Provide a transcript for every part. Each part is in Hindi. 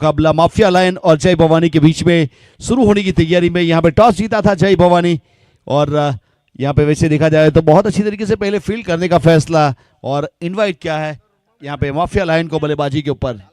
मुकाबला माफिया लायन और जय भवानी के बीच में शुरू होने की तैयारी में। यहाँ पे टॉस जीता था जय भवानी और यहाँ पे वैसे देखा जाए तो बहुत अच्छी तरीके से पहले फील्ड करने का फैसला और इनवाइट किया है यहाँ पे माफिया लायन को बल्लेबाजी के ऊपर।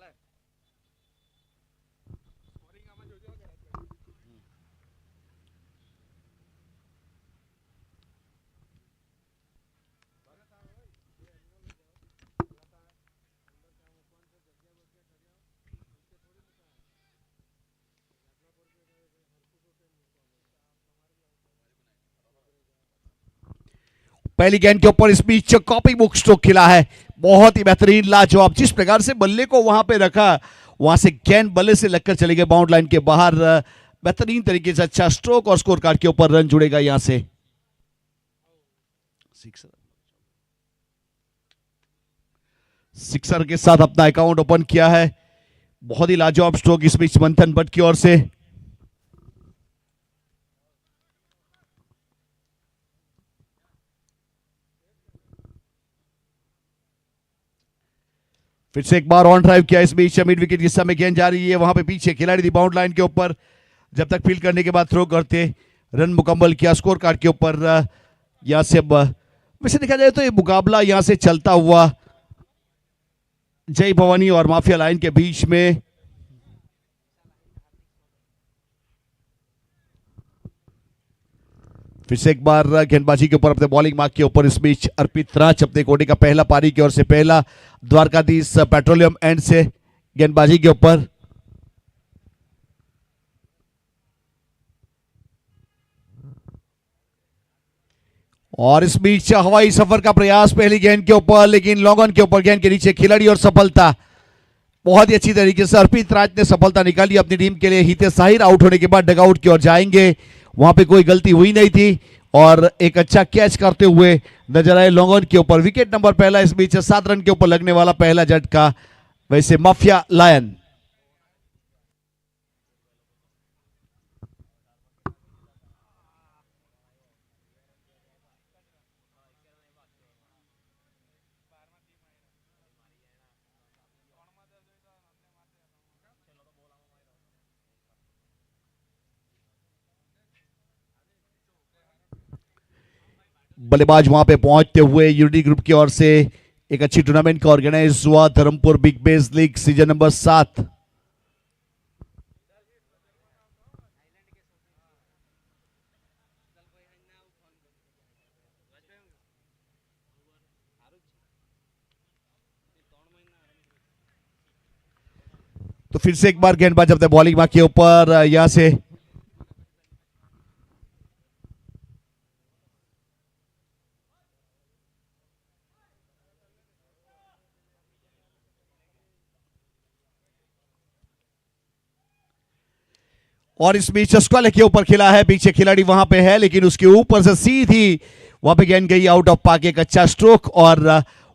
पहली गेंद के ऊपर इस बीच कॉपी बुक स्ट्रोक खिला है, बहुत ही बेहतरीन लाजवाब। जिस प्रकार से बल्ले को वहां पे रखा, वहां से गेंद बल्ले से लगकर चले गए बाउंड लाइन के बाहर। बेहतरीन तरीके से अच्छा स्ट्रोक और स्कोर कार्ड के ऊपर रन जुड़ेगा यहां से। सिक्सर के साथ अपना अकाउंट ओपन किया है। बहुत ही लाजवाब स्ट्रोक इस बीच मंथन भट्ट की ओर से। फिर से एक बार ऑन ड्राइव किया इस बीच। मिड विकेट की समय गेंद जा रही है, वहां पे पीछे खिलाड़ी थी बाउंड लाइन के ऊपर। जब तक फील्ड करने के बाद थ्रो करते, रन मुकम्मल किया स्कोर कार्ड के ऊपर। यहां से वैसे देखा जाए तो ये मुकाबला यहां से चलता हुआ जय भवानी और माफिया लाइन के बीच में। फिर से एक बार गेंदबाजी के ऊपर अपने बॉलिंग मार्क के ऊपर इस बीच अर्पित राज अपने कोटे का पहला पारी की ओर से पहला। द्वारकाधीश पेट्रोलियम एंड से गेंदबाजी के ऊपर। और इस बीच हवाई सफर का प्रयास पहली गेंद के ऊपर, लेकिन लॉन्ग ऑन के ऊपर गेंद के नीचे खिलाड़ी और सफलता। बहुत ही अच्छी तरीके से अर्पित राज ने सफलता निकाली अपनी टीम के लिए। हितेश साहिर आउट होने के बाद डगआउट की ओर जाएंगे, वहां पे कोई गलती हुई नहीं थी और एक अच्छा कैच करते हुए नजर आए लॉन्ग ऑन के ऊपर। विकेट नंबर पहला इस बीच 7 रन के ऊपर लगने वाला पहला झटका वैसे माफिया लायन। बल्लेबाज वहां पे पहुंचते हुए यूनिटी ग्रुप की ओर से एक अच्छी टूर्नामेंट का ऑर्गेनाइज हुआ Dharampur big base league season number 7। तो फिर से एक बार गेंदबाज अपने बॉलिंग मार्क के ऊपर यहां से और इस बीच स्क्वाले के ऊपर खिला है, पीछे खिलाड़ी वहां पे है लेकिन उसके ऊपर से सीधी वहां पे गेंद गई आउट ऑफ पार्क। एक अच्छा स्ट्रोक और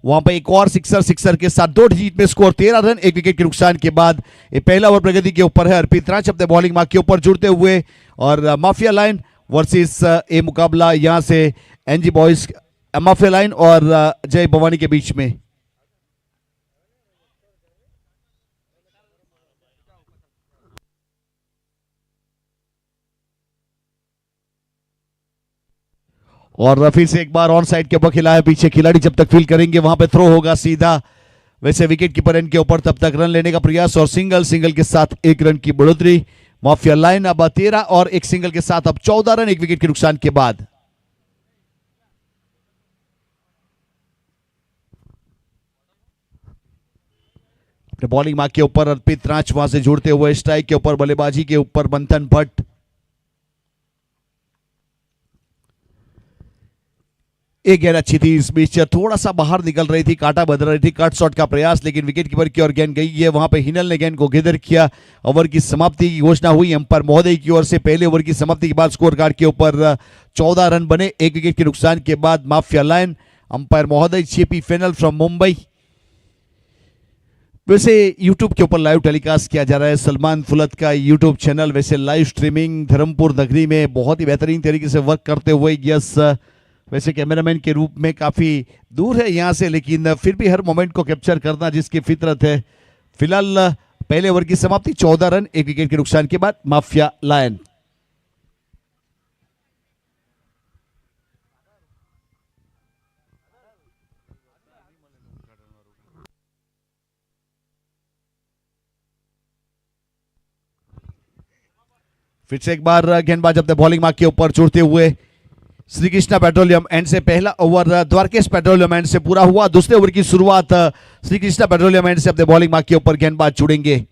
वहां पे एक और सिक्सर के साथ 2 जीत में स्कोर 13 रन 1 विकेट के नुकसान के बाद। ये पहला ओवर प्रगति के ऊपर है। अर्पित राज अपने बॉलिंग मार्क के ऊपर जुड़ते हुए और माफिया लाइन वर्सेस ए मुकाबला यहां से एनजी बॉयज, माफिया लाइन और जय भवानी के बीच में। और फिर से एक बार ऑन साइड के ऊपर खिला है, पीछे खिलाड़ी जब तक फील्ड करेंगे वहां पे थ्रो होगा सीधा वैसे विकेट कीपर एंड के ऊपर। तब तक रन लेने का प्रयास और सिंगल के साथ 1 रन की बढ़ोतरी। माफिया लाइन अब 13 और एक सिंगल के साथ अब 14 रन 1 विकेट के नुकसान के बाद। अपने बॉलिंग मार्क के ऊपर अर्पित राज वहां से जुड़ते हुए स्ट्राइक के ऊपर बल्लेबाजी के ऊपर मंथन भट्ट। एक गेंद अच्छी थी इस बीच, थोड़ा सा बाहर निकल रही थी, काटा बदल रही थी, कट शॉट का प्रयास लेकिन विकेट कीपर की ओर गेंद गई है। वहां पे हिनल ने गेंद को गिदर किया। ओवर की समाप्ति की घोषणा हुई अंपायर महोदय की ओर से। पहले ओवर की समाप्ति के बाद स्कोर कार्ड के ऊपर 14 रन बने 1 विकेट के नुकसान के बाद। माफिया लाइन अंपायर महोदय जेपी फेनल फ्रॉम मुंबई। वैसे यूट्यूब के ऊपर लाइव टेलीकास्ट किया जा रहा है सलमान फुलत का यूट्यूब चैनल। वैसे लाइव स्ट्रीमिंग धर्मपुर नगरी में बहुत ही बेहतरीन तरीके से वर्क करते हुए। यस, वैसे कैमरामैन के रूप में काफी दूर है यहां से, लेकिन फिर भी हर मोमेंट को कैप्चर करना जिसकी फितरत है। फिलहाल पहले ओवर की समाप्ति 14 रन 1 विकेट के नुकसान के बाद माफिया लायन। फिर से एक बार गेंदबाज अपने बॉलिंग मार्क के ऊपर जुड़ते हुए श्री कृष्णा पेट्रोलियम एंड से पहला ओवर द्वारकेश पेट्रोलियम एंड से पूरा हुआ। दूसरे ओवर की शुरुआत श्री कृष्णा पेट्रोलियम एंड से अपने बॉलिंग मार्क के ऊपर गेंदबाज जुड़ेंगे।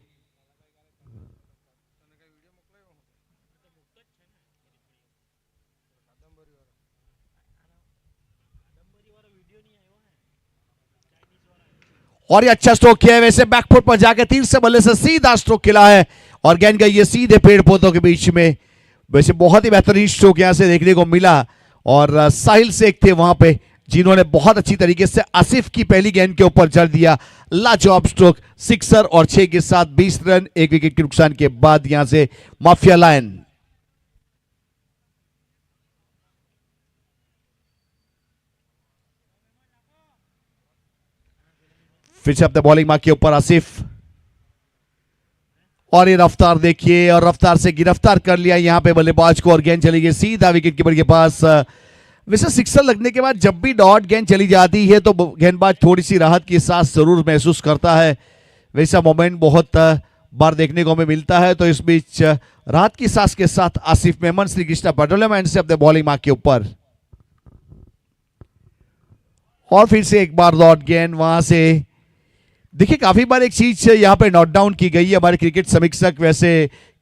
और ये अच्छा स्ट्रोक किया है, वैसे बैकफुट पर जाकर तीर से बल्ले से सीधा स्ट्रोक खेला है और गेंद गई ये सीधे पेड़ पौधों के बीच में। वैसे बहुत ही बेहतरीन स्ट्रोक यहां से देखने को मिला और साहिल शेख थे वहां पे जिन्होंने बहुत अच्छी तरीके से आसिफ की पहली गेंद के ऊपर जड़ दिया। लाजवाब स्ट्रोक, सिक्सर और 6 के साथ 20 रन 1 विकेट के नुकसान के बाद यहां से माफिया लायन। फिर से अपने बॉलिंग मार्क के ऊपर आसिफ और ये रफ्तार देखिए और रफ्तार से गिरफ्तार कर लिया यहां पे बल्लेबाज को और गेंद चली गई सीधा विकेट कीपर के पास। वैसे सिक्सर लगने के बाद जब भी डॉट गेंद चली जाती है तो गेंदबाज थोड़ी सी राहत की सांस जरूर महसूस करता है। वैसा मोमेंट बहुत बार देखने को हमें मिलता है। तो इस बीच राहत की सांस के साथ आसिफ मेमन श्री कृष्णा पेट्रोलियम से अपने बॉलिंग मार्क के ऊपर और फिर से एक बार डॉट गेंद वहां से। देखिए काफी बार एक चीज यहाँ पे नोट डाउन की गई है, हमारे क्रिकेट समीक्षक वैसे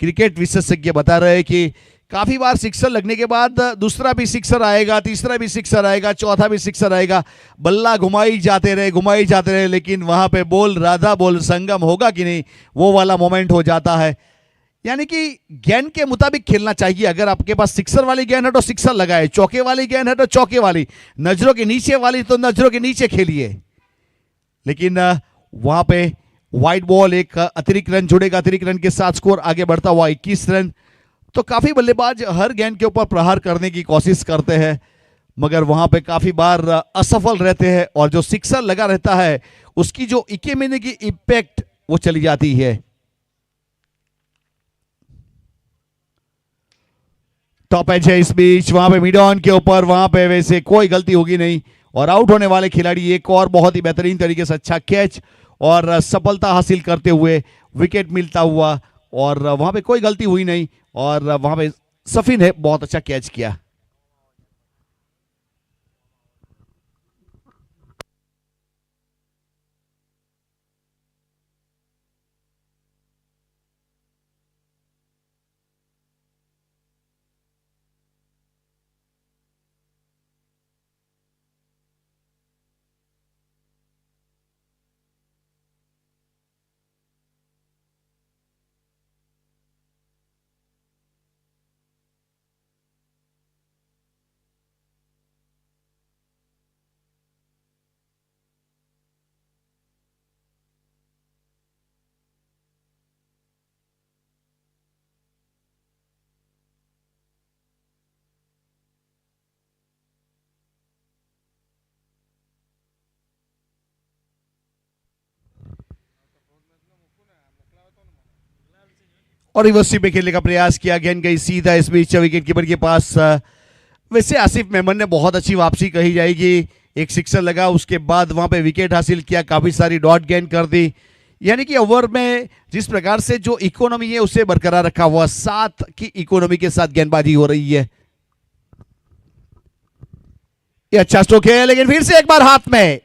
क्रिकेट विशेषज्ञ बता रहे हैं कि काफी बार सिक्सर लगने के बाद दूसरा भी सिक्सर आएगा, तीसरा भी सिक्सर आएगा, चौथा भी सिक्सर आएगा, बल्ला घुमाई जाते रहे, लेकिन वहां पे बोल राधा बोल संगम होगा कि नहीं, वो वाला मोमेंट हो जाता है। यानी कि गेंद के मुताबिक खेलना चाहिए। अगर आपके पास सिक्सर वाली गेंद है तो सिक्सर लगाए, चौके वाली गेंद है तो चौके वाली, नजरों के नीचे वाली तो नजरों के नीचे खेलिए। लेकिन वहां पे वाइड बॉल, एक अतिरिक्त रन जुड़ेगा, अतिरिक्त रन के साथ स्कोर आगे बढ़ता हुआ 21 रन। तो काफी बल्लेबाज हर गेंद के ऊपर प्रहार करने की कोशिश करते हैं मगर वहां पे काफी बार असफल रहते हैं और जो सिक्सर लगा रहता है उसकी जो इकेमिनी की इंपैक्ट वो चली जाती है। टॉप एज है इस बीच, वहां पे मिड ऑन के ऊपर, वहां पे वैसे कोई गलती होगी नहीं और आउट होने वाले खिलाड़ी एक और बहुत ही बेहतरीन तरीके से अच्छा कैच और सफलता हासिल करते हुए विकेट मिलता हुआ और वहां पे कोई गलती हुई नहीं और वहां पे सफी ने बहुत अच्छा कैच किया। और रिवर्सी पे खेलने का प्रयास किया, गेंद गई सीधा इस बीच विकेट कीपर के पास। वैसे आसिफ मेमन ने बहुत अच्छी वापसी कही जाएगी, एक सिक्सर लगा उसके बाद वहां पे विकेट हासिल किया, काफी सारी डॉट गेंद कर दी। यानी कि ओवर में जिस प्रकार से जो इकोनॉमी है उसे बरकरार रखा हुआ, 7 की इकोनॉमी के साथ गेंदबाजी हो रही है। ये अच्छा स्ट्रोक है लेकिन फिर से एक बार हाथ में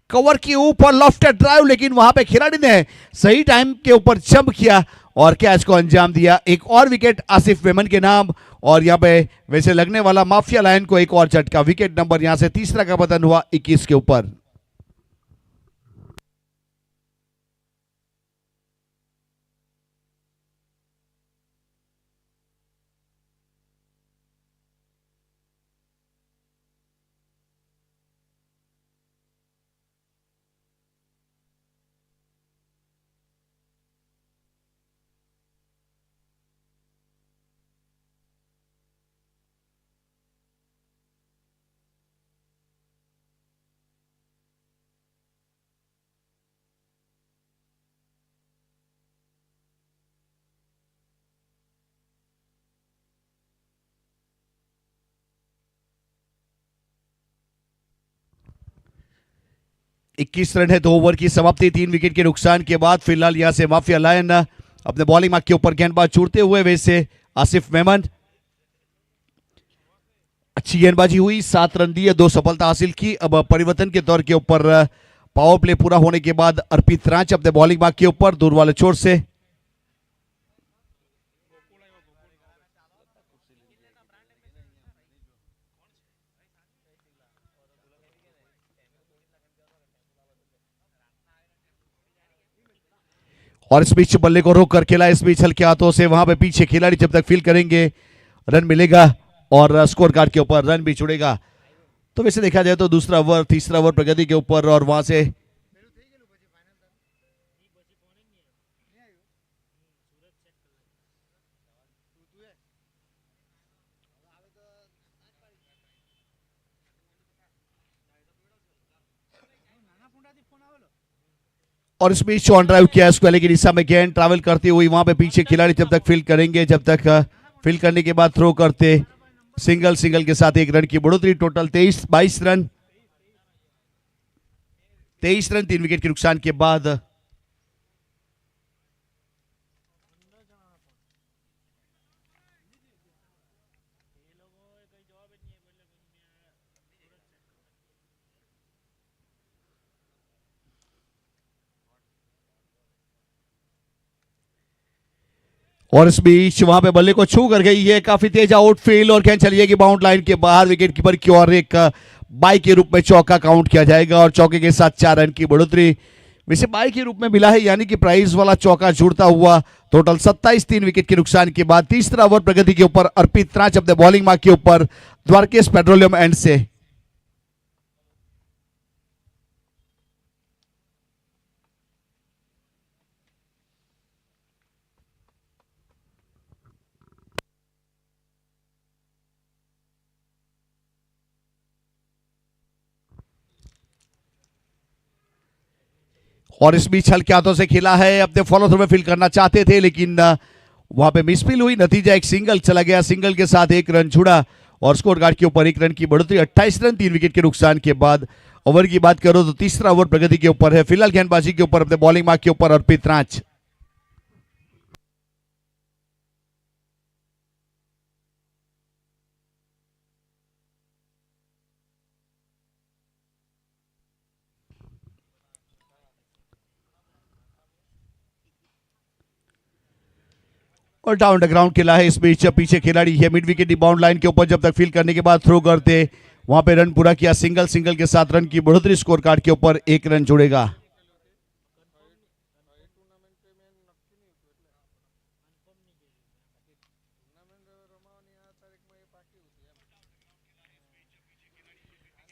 कवर के ऊपर लॉफ्टेड ड्राइव, लेकिन वहां पे खिलाड़ी ने सही टाइम के ऊपर जंप किया और कैच को अंजाम दिया। एक और विकेट आसिफ मेमन के नाम और यहां पे वैसे लगने वाला माफिया लायन को एक और झटका, विकेट नंबर यहां से तीसरा का पतन हुआ 21 के ऊपर। 21 रन है 2 ओवर की समाप्ति, 3 विकेट के नुकसान के बाद फिलहाल यहां से माफिया लायन अपने बॉलिंग मार्क के ऊपर गेंदबाज छोड़ते हुए वैसे आसिफ मेमन। अच्छी गेंदबाजी हुई, 7 रन दिए, 2 सफलता हासिल की। अब परिवर्तन के तौर के ऊपर पावर प्ले पूरा होने के बाद अर्पित रांच अपने बॉलिंग मार्क के ऊपर दूर वाले छोर से। और इस बीच बल्ले को रोक कर खेला, इस बीच हल्के हाथों से वहां पे पीछे खिलाड़ी जब तक फील करेंगे रन मिलेगा और स्कोर कार्ड के ऊपर रन भी जुड़ेगा। तो वैसे देखा जाए तो दूसरा ओवर तीसरा ओवर प्रगति के ऊपर और वहां से और इस बीच ऑन ड्राइव किया स्क्वायर की दिशा में गेंद ट्रैवल करती हुई वहां पे पीछे खिलाड़ी जब तक फील्ड करेंगे, जब तक फील्ड करने के बाद थ्रो करते सिंगल के साथ 1 रन की बढ़ोतरी। टोटल 22 रन 3 विकेट के नुकसान के बाद। और इस बीच वहां पे बल्ले को छू कर गई है, काफी तेज आउटफील्ड और गेंद चली जाएगी बाउंड लाइन के बाहर विकेट कीपर की ओर। एक बाई के रूप में चौका काउंट किया जाएगा और चौके के साथ 4 रन की बढ़ोतरी वैसे बाई के रूप में मिला है, यानी कि प्राइज वाला चौका जुड़ता हुआ। टोटल 27 3 विकेट के नुकसान के बाद तीसरा ओवर प्रगति के ऊपर अर्पित रांच अपने बॉलिंग मार्क के ऊपर द्वारकेश पेट्रोलियम एंड से। और इस बीच हल्के हाथों से खेला है, अपने फॉलो थ्रू में फील करना चाहते थे लेकिन वहां पे मिसफील हुई, नतीजा एक सिंगल चला गया। सिंगल के साथ 1 रन जुड़ा और स्कोर कार्ड के ऊपर 1 रन की बढ़ोतरी। 28 रन 3 विकेट के नुकसान के बाद। ओवर की बात करो तो तीसरा ओवर प्रगति के ऊपर है, फिलहाल गेंदबाजी के ऊपर अपने बॉलिंग मार्क के ऊपर अर्पित रांच। और डाउन द ग्राउंड खेला है, इस बीच पीछे खिलाड़ी है मिड विकेट बाउंड लाइन के ऊपर जब तक फील करने के बाद थ्रो करते वहां पे रन पूरा किया। सिंगल के साथ रन की बढ़ोतरी, स्कोर कार्ड के ऊपर 1 रन जुड़ेगा।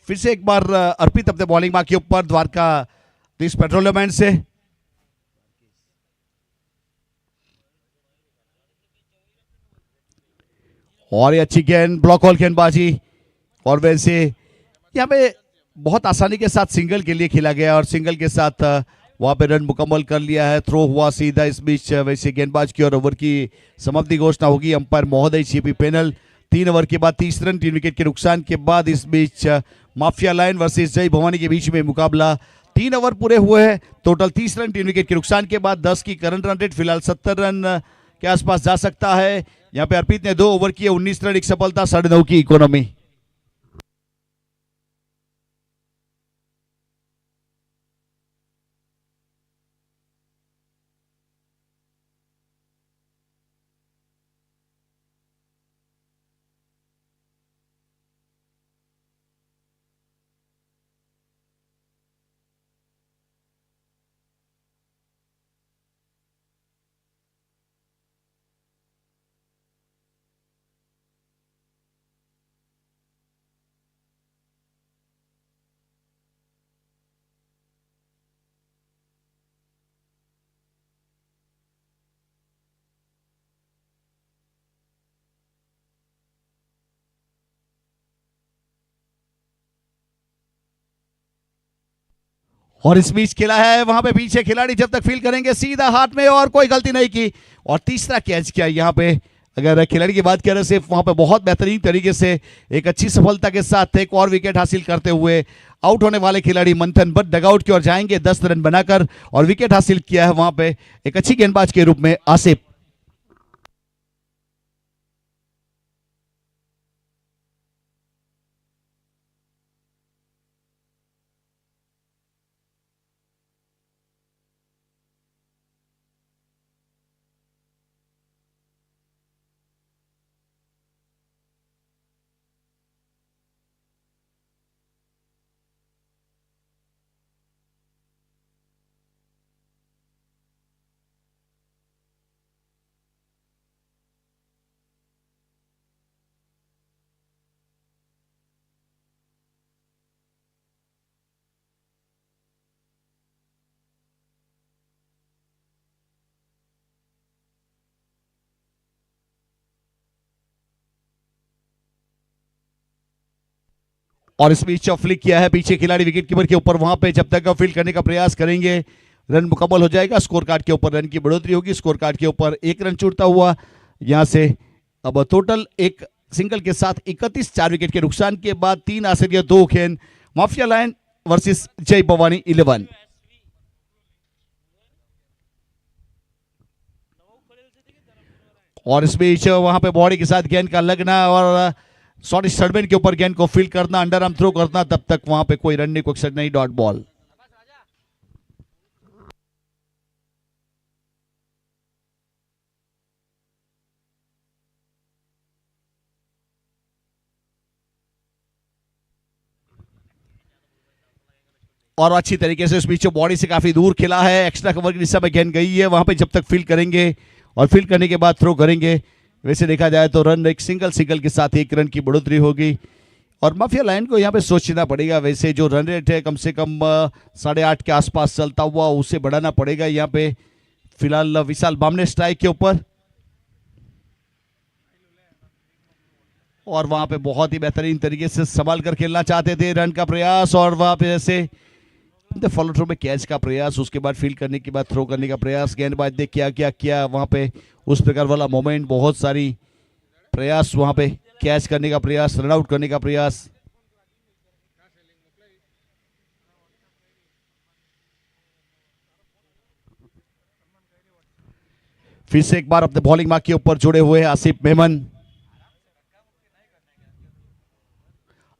फिर से एक बार अर्पित अपने बॉलिंग मार्क के ऊपर द्वारका तीस पेट्रोलियम से। और ये अच्छी गेंद ब्लॉक होल गेंदबाजी और वैसे यहाँ पे बहुत आसानी के साथ सिंगल के लिए खेला गया और सिंगल के साथ वहां पे रन मुकम्मल कर लिया है। थ्रो हुआ सीधा, इस बीच वैसे गेंदबाज की और ओवर की समाप्ति घोषणा होगी अंपायर महोदय सीपी पैनल। 3 ओवर के बाद 30 रन 3 विकेट के नुकसान के बाद। इस बीच माफिया लाइन वर्सेस जय भवानी के बीच में मुकाबला। 3 ओवर पूरे हुए हैं, टोटल 30 रन 3 विकेट के नुकसान के बाद। 10 की करंट रन रेट फिलहाल 70 रन के आसपास जा सकता है। यहाँ पे अर्पित ने 2 ओवर किए, 19 रन 1 सफलता, 9.5 की इकोनॉमी। और इस बीच खेला है, वहां पे पीछे खिलाड़ी जब तक फील करेंगे सीधा हाथ में और कोई गलती नहीं की और तीसरा कैच किया यहाँ पे अगर खिलाड़ी की बात करें सिर्फ वहां पे बहुत बेहतरीन तरीके से एक अच्छी सफलता के साथ एक और विकेट हासिल करते हुए आउट होने वाले खिलाड़ी मंथन भट्ट डगआउट की ओर जाएंगे 10 रन बनाकर और विकेट हासिल किया है वहां पे एक अच्छी गेंदबाज के रूप में आसिफ। और इस बीच फ्लिक किया है पीछे खिलाड़ी विकेट कीपर के ऊपर, वहां पे जब तक फील्ड करने का प्रयास करेंगे रन मुकम्मल हो जाएगा, स्कोर कार्ड के ऊपर रन की बढ़ोतरी होगी, स्कोर कार्ड के ऊपर 1 रन छूटता हुआ यहां से अब टोटल एक सिंगल के साथ 31, 4 विकेट के नुकसान के बाद 3 आश्चर्य 2 खेल माफिया लायन वर्सेस जय भवानी 11। और इस बीच वहां पे बॉडी के साथ गेंद का लगना और शॉर्ट स्टडमेंट के ऊपर गेंद को फील्ड करना, अंडर आर्म थ्रो करना, तब तक वहां पे कोई रन नहीं, कोई अक्षर नहीं, डॉट बॉल। और अच्छी तरीके से इस बीच बॉडी से काफी दूर खेला है, एक्स्ट्रा कवर की दिशा में गेंद गई है, वहां पे जब तक फील्ड करेंगे और फील्ड करने के बाद थ्रो करेंगे, वैसे देखा जाए तो रन एक सिंगल के साथ 1 रन की बढ़ोतरी होगी और माफिया लाइन को यहाँ पे सोचना पड़ेगा। वैसे जो रन रेट है कम से कम 8.5 के आसपास चलता हुआ, उसे बढ़ाना पड़ेगा। यहाँ पे फिलहाल विशाल बामने स्ट्राइक के ऊपर और वहां पे बहुत ही बेहतरीन तरीके से संभाल कर खेलना चाहते थे, रन का प्रयास और वहां पे ऐसे फॉलो थ्रो में कैच का प्रयास, उसके बाद फील्ड करने के बाद थ्रो करने का प्रयास, गेंदबाज ने क्या क्या किया वहां पे उस प्रकार वाला मोमेंट, बहुत सारी प्रयास वहां पे कैच करने का प्रयास, रन आउट करने का प्रयास। फिर से एक बार अपने बॉलिंग मार्क के ऊपर जुड़े हुए आसिफ मेमन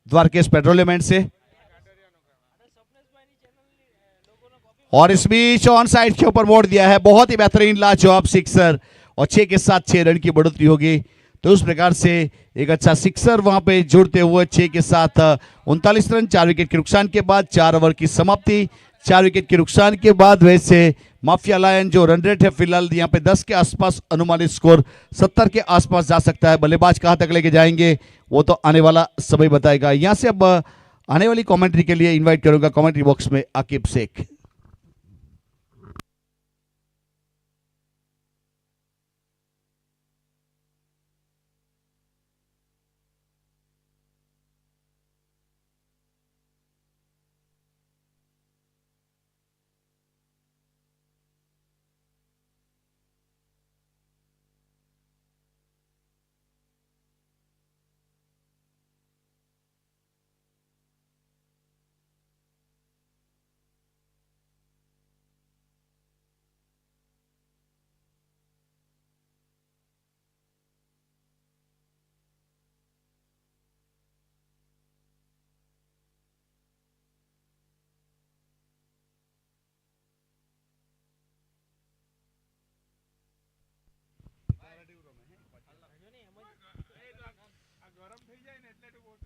द्वारकेश पेट्रोलियम से, और इस बीच ऑन साइड के ऊपर मोड़ दिया है, बहुत ही बेहतरीन लाजवाब सिक्सर और 6 के साथ 6 रन की बढ़ोतरी होगी। तो उस प्रकार से एक अच्छा सिक्सर वहां पे जुड़ते हुए 6 के साथ 39 रन, 4 विकेट के नुकसान के बाद 4 ओवर की समाप्ति, 4 विकेट के नुकसान के बाद वैसे माफिया लायन जो रन रेट है फिलहाल यहाँ पे 10 के आसपास, अनुमानित स्कोर 70 के आसपास जा सकता है। बल्लेबाज कहां तक लेके जाएंगे वो तो आने वाला समय बताएगा। यहां से अब आने वाली कमेंट्री के लिए इन्वाइट करूंगा कमेंट्री बॉक्स में Aqib Shaikh.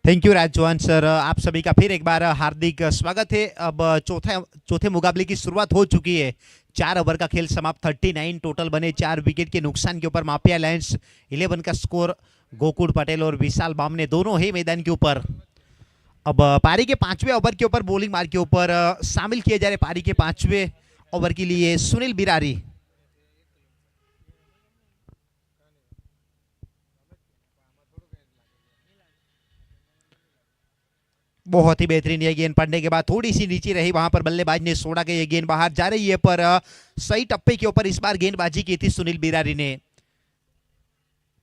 Thank you Rajwan sir, आप सभी का फिर एक बार हार्दिक स्वागत है। अब चौथे मुकाबले की शुरुआत हो चुकी है। 4 ओवर का खेल समाप्त, 39 टोटल बने, 4 विकेट के नुकसान के ऊपर माफिया लायंस 11 का स्कोर। गोकुल पटेल और विशाल बामने दोनों ही मैदान के ऊपर। अब पारी के 5वें ओवर के ऊपर बॉलिंग मार्क के ऊपर शामिल किए जा रहे पारी के 5वें ओवर के लिए सुनील बिरारी। बहुत ही बेहतरीन ये गेंद पड़ने के बाद थोड़ी सी नीचे रही, वहां पर बल्लेबाज ने छोड़ा कि ये गेंद बाहर जा रही है, पर सही टप्पे के ऊपर इस बार गेंदबाजी की थी सुनील बिरारी ने।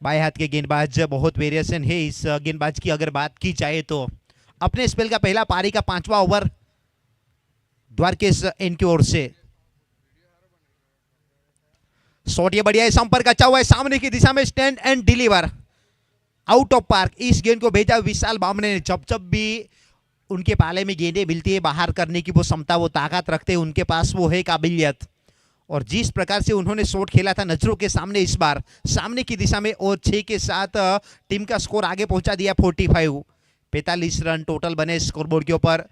बाएं हाथ के गेंदबाज, बहुत वेरिएशन है इस गेंदबाज की अगर बात की जाए तो। अपने स्पेल का पहला पारी का 5वां ओवर द्वारकेश एन की ओर से। शॉट ये बढ़िया है, संपर्क अच्छा हुआ है, सामने की दिशा में stand and deliver, out of park. इस गेंद को भेजा विशाल बामने ने। जब जब भी उनके पाले में गेंदें मिलती है, बाहर करने की वो क्षमता, वो ताकत रखते हैं, उनके पास वो है काबिलियत। और जिस प्रकार से उन्होंने शॉट खेला था नजरों के सामने, इस बार सामने की दिशा में, और 6 के साथ टीम का स्कोर आगे पहुंचा दिया 45 रन टोटल बने स्कोरबोर्ड के ऊपर।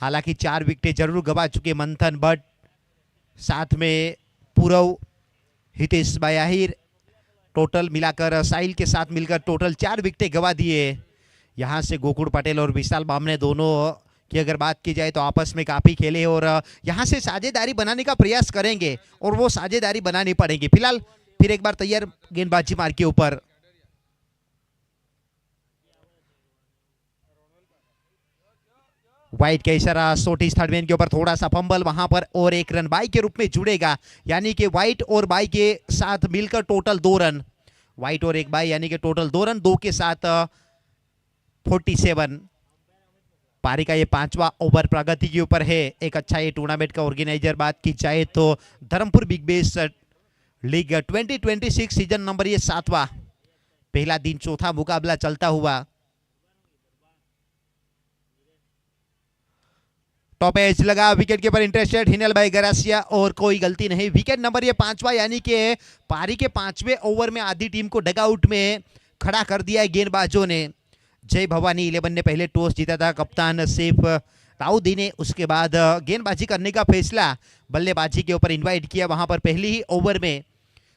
हालांकि 4 विकेटें जरूर गवा चुके मंथन भट्ट, साथ में पूरव, हितेश भाई आहिर, टोटल मिलाकर साहिल के साथ मिलकर टोटल 4 विकेटें गवा दिए। यहां से गोकुल पटेल और विशाल बामने दोनों की अगर बात की जाए तो आपस में काफी खेले और यहां से साझेदारी बनाने का प्रयास करेंगे और वो साझेदारी बनानी पड़ेगी। फिलहाल फिर एक बार तैयार गेंदबाजी मार के ऊपर। वाइट का इशारा, सोटिस थर्ड मैन के ऊपर, थोड़ा सा फंबल वहां पर और 1 रन बाई के रूप में जुड़ेगा, यानी कि वाइट और बाई के साथ मिलकर टोटल 2 रन। वाइट और 1 बाई यानी कि टोटल 2 रन, 2 के साथ 47। पारी का ये 5वां ओवर प्रगति के ऊपर है। एक अच्छा ये टूर्नामेंट का ऑर्गेनाइजर बात की जाए तो Dharampur big base league 2026 season number ये 7वां, पहला दिन चौथा मुकाबला चलता हुआ। टॉप एज लगा, विकेट कीपर इंटरेस्टेड हिनल भाई गरासिया, और कोई गलती नहीं। विकेट नंबर ये 5वां, यानी कि पारी के 5वें ओवर में आधी टीम को डगआउट में खड़ा कर दिया है गेंदबाजों ने। जय भवानी 11 ने पहले टॉस जीता था, कप्तान सैफ दाऊदी ने उसके बाद गेंदबाजी करने का फैसला बल्लेबाजी के ऊपर इनवाइट किया। वहां पर पहली ही ओवर में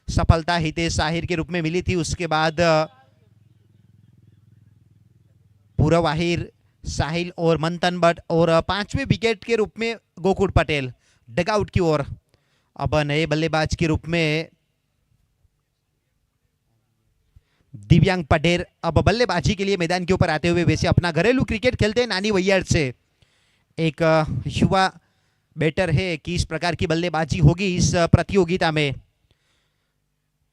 सफलता हितेश आहिर के रूप में मिली थी, उसके बाद पूरव आहिर, साहिल और मंथन भट्ट, और 5वें विकेट के रूप में गोकुल पटेल डगआउट की ओर। अब नए बल्लेबाज के रूप में दिव्यांग पटेल अब बल्लेबाजी के लिए मैदान के ऊपर आते हुए। वैसे अपना घरेलू क्रिकेट खेलते हैं नानी वैयाड़ से, एक युवा बैटर है। किस प्रकार की बल्लेबाजी होगी इस प्रतियोगिता में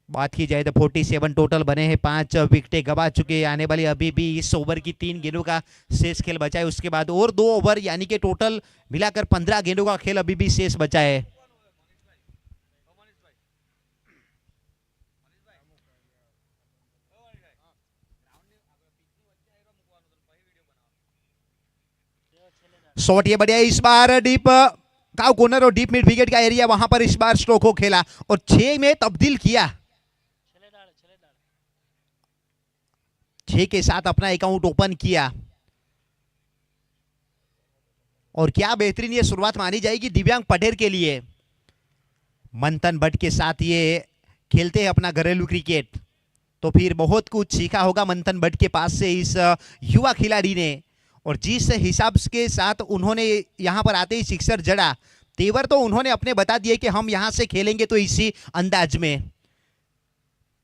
बात की जाए तो 47 टोटल बने हैं, 5 विकेटें गवा चुके। आने वाली अभी भी इस ओवर की 3 गेंदों का शेष खेल बचा है, उसके बाद और 2 ओवर यानी कि टोटल मिलाकर 15 गेंदों का खेल अभी भी शेष बचा है। शॉट ये बढ़िया, इस बार डीप काउ कॉर्नर और डीप मिड विकेट का एरिया, वहां पर इस बार स्ट्रोक को खेला और 6 में तब्दील किया। 6 के साथ अपना अकाउंट ओपन किया, और क्या बेहतरीन ये शुरुआत मानी जाएगी दिव्यांग पटेल के लिए। मंथन भट्ट के साथ ये खेलते हैं अपना घरेलू क्रिकेट, तो फिर बहुत कुछ सीखा होगा मंथन भट्ट के पास से इस युवा खिलाड़ी ने। और जिस हिसाब के साथ उन्होंने यहां पर आते ही सिक्सर जड़ा, तेवर तो उन्होंने अपने बता दिए कि हम यहां से खेलेंगे तो इसी अंदाज में।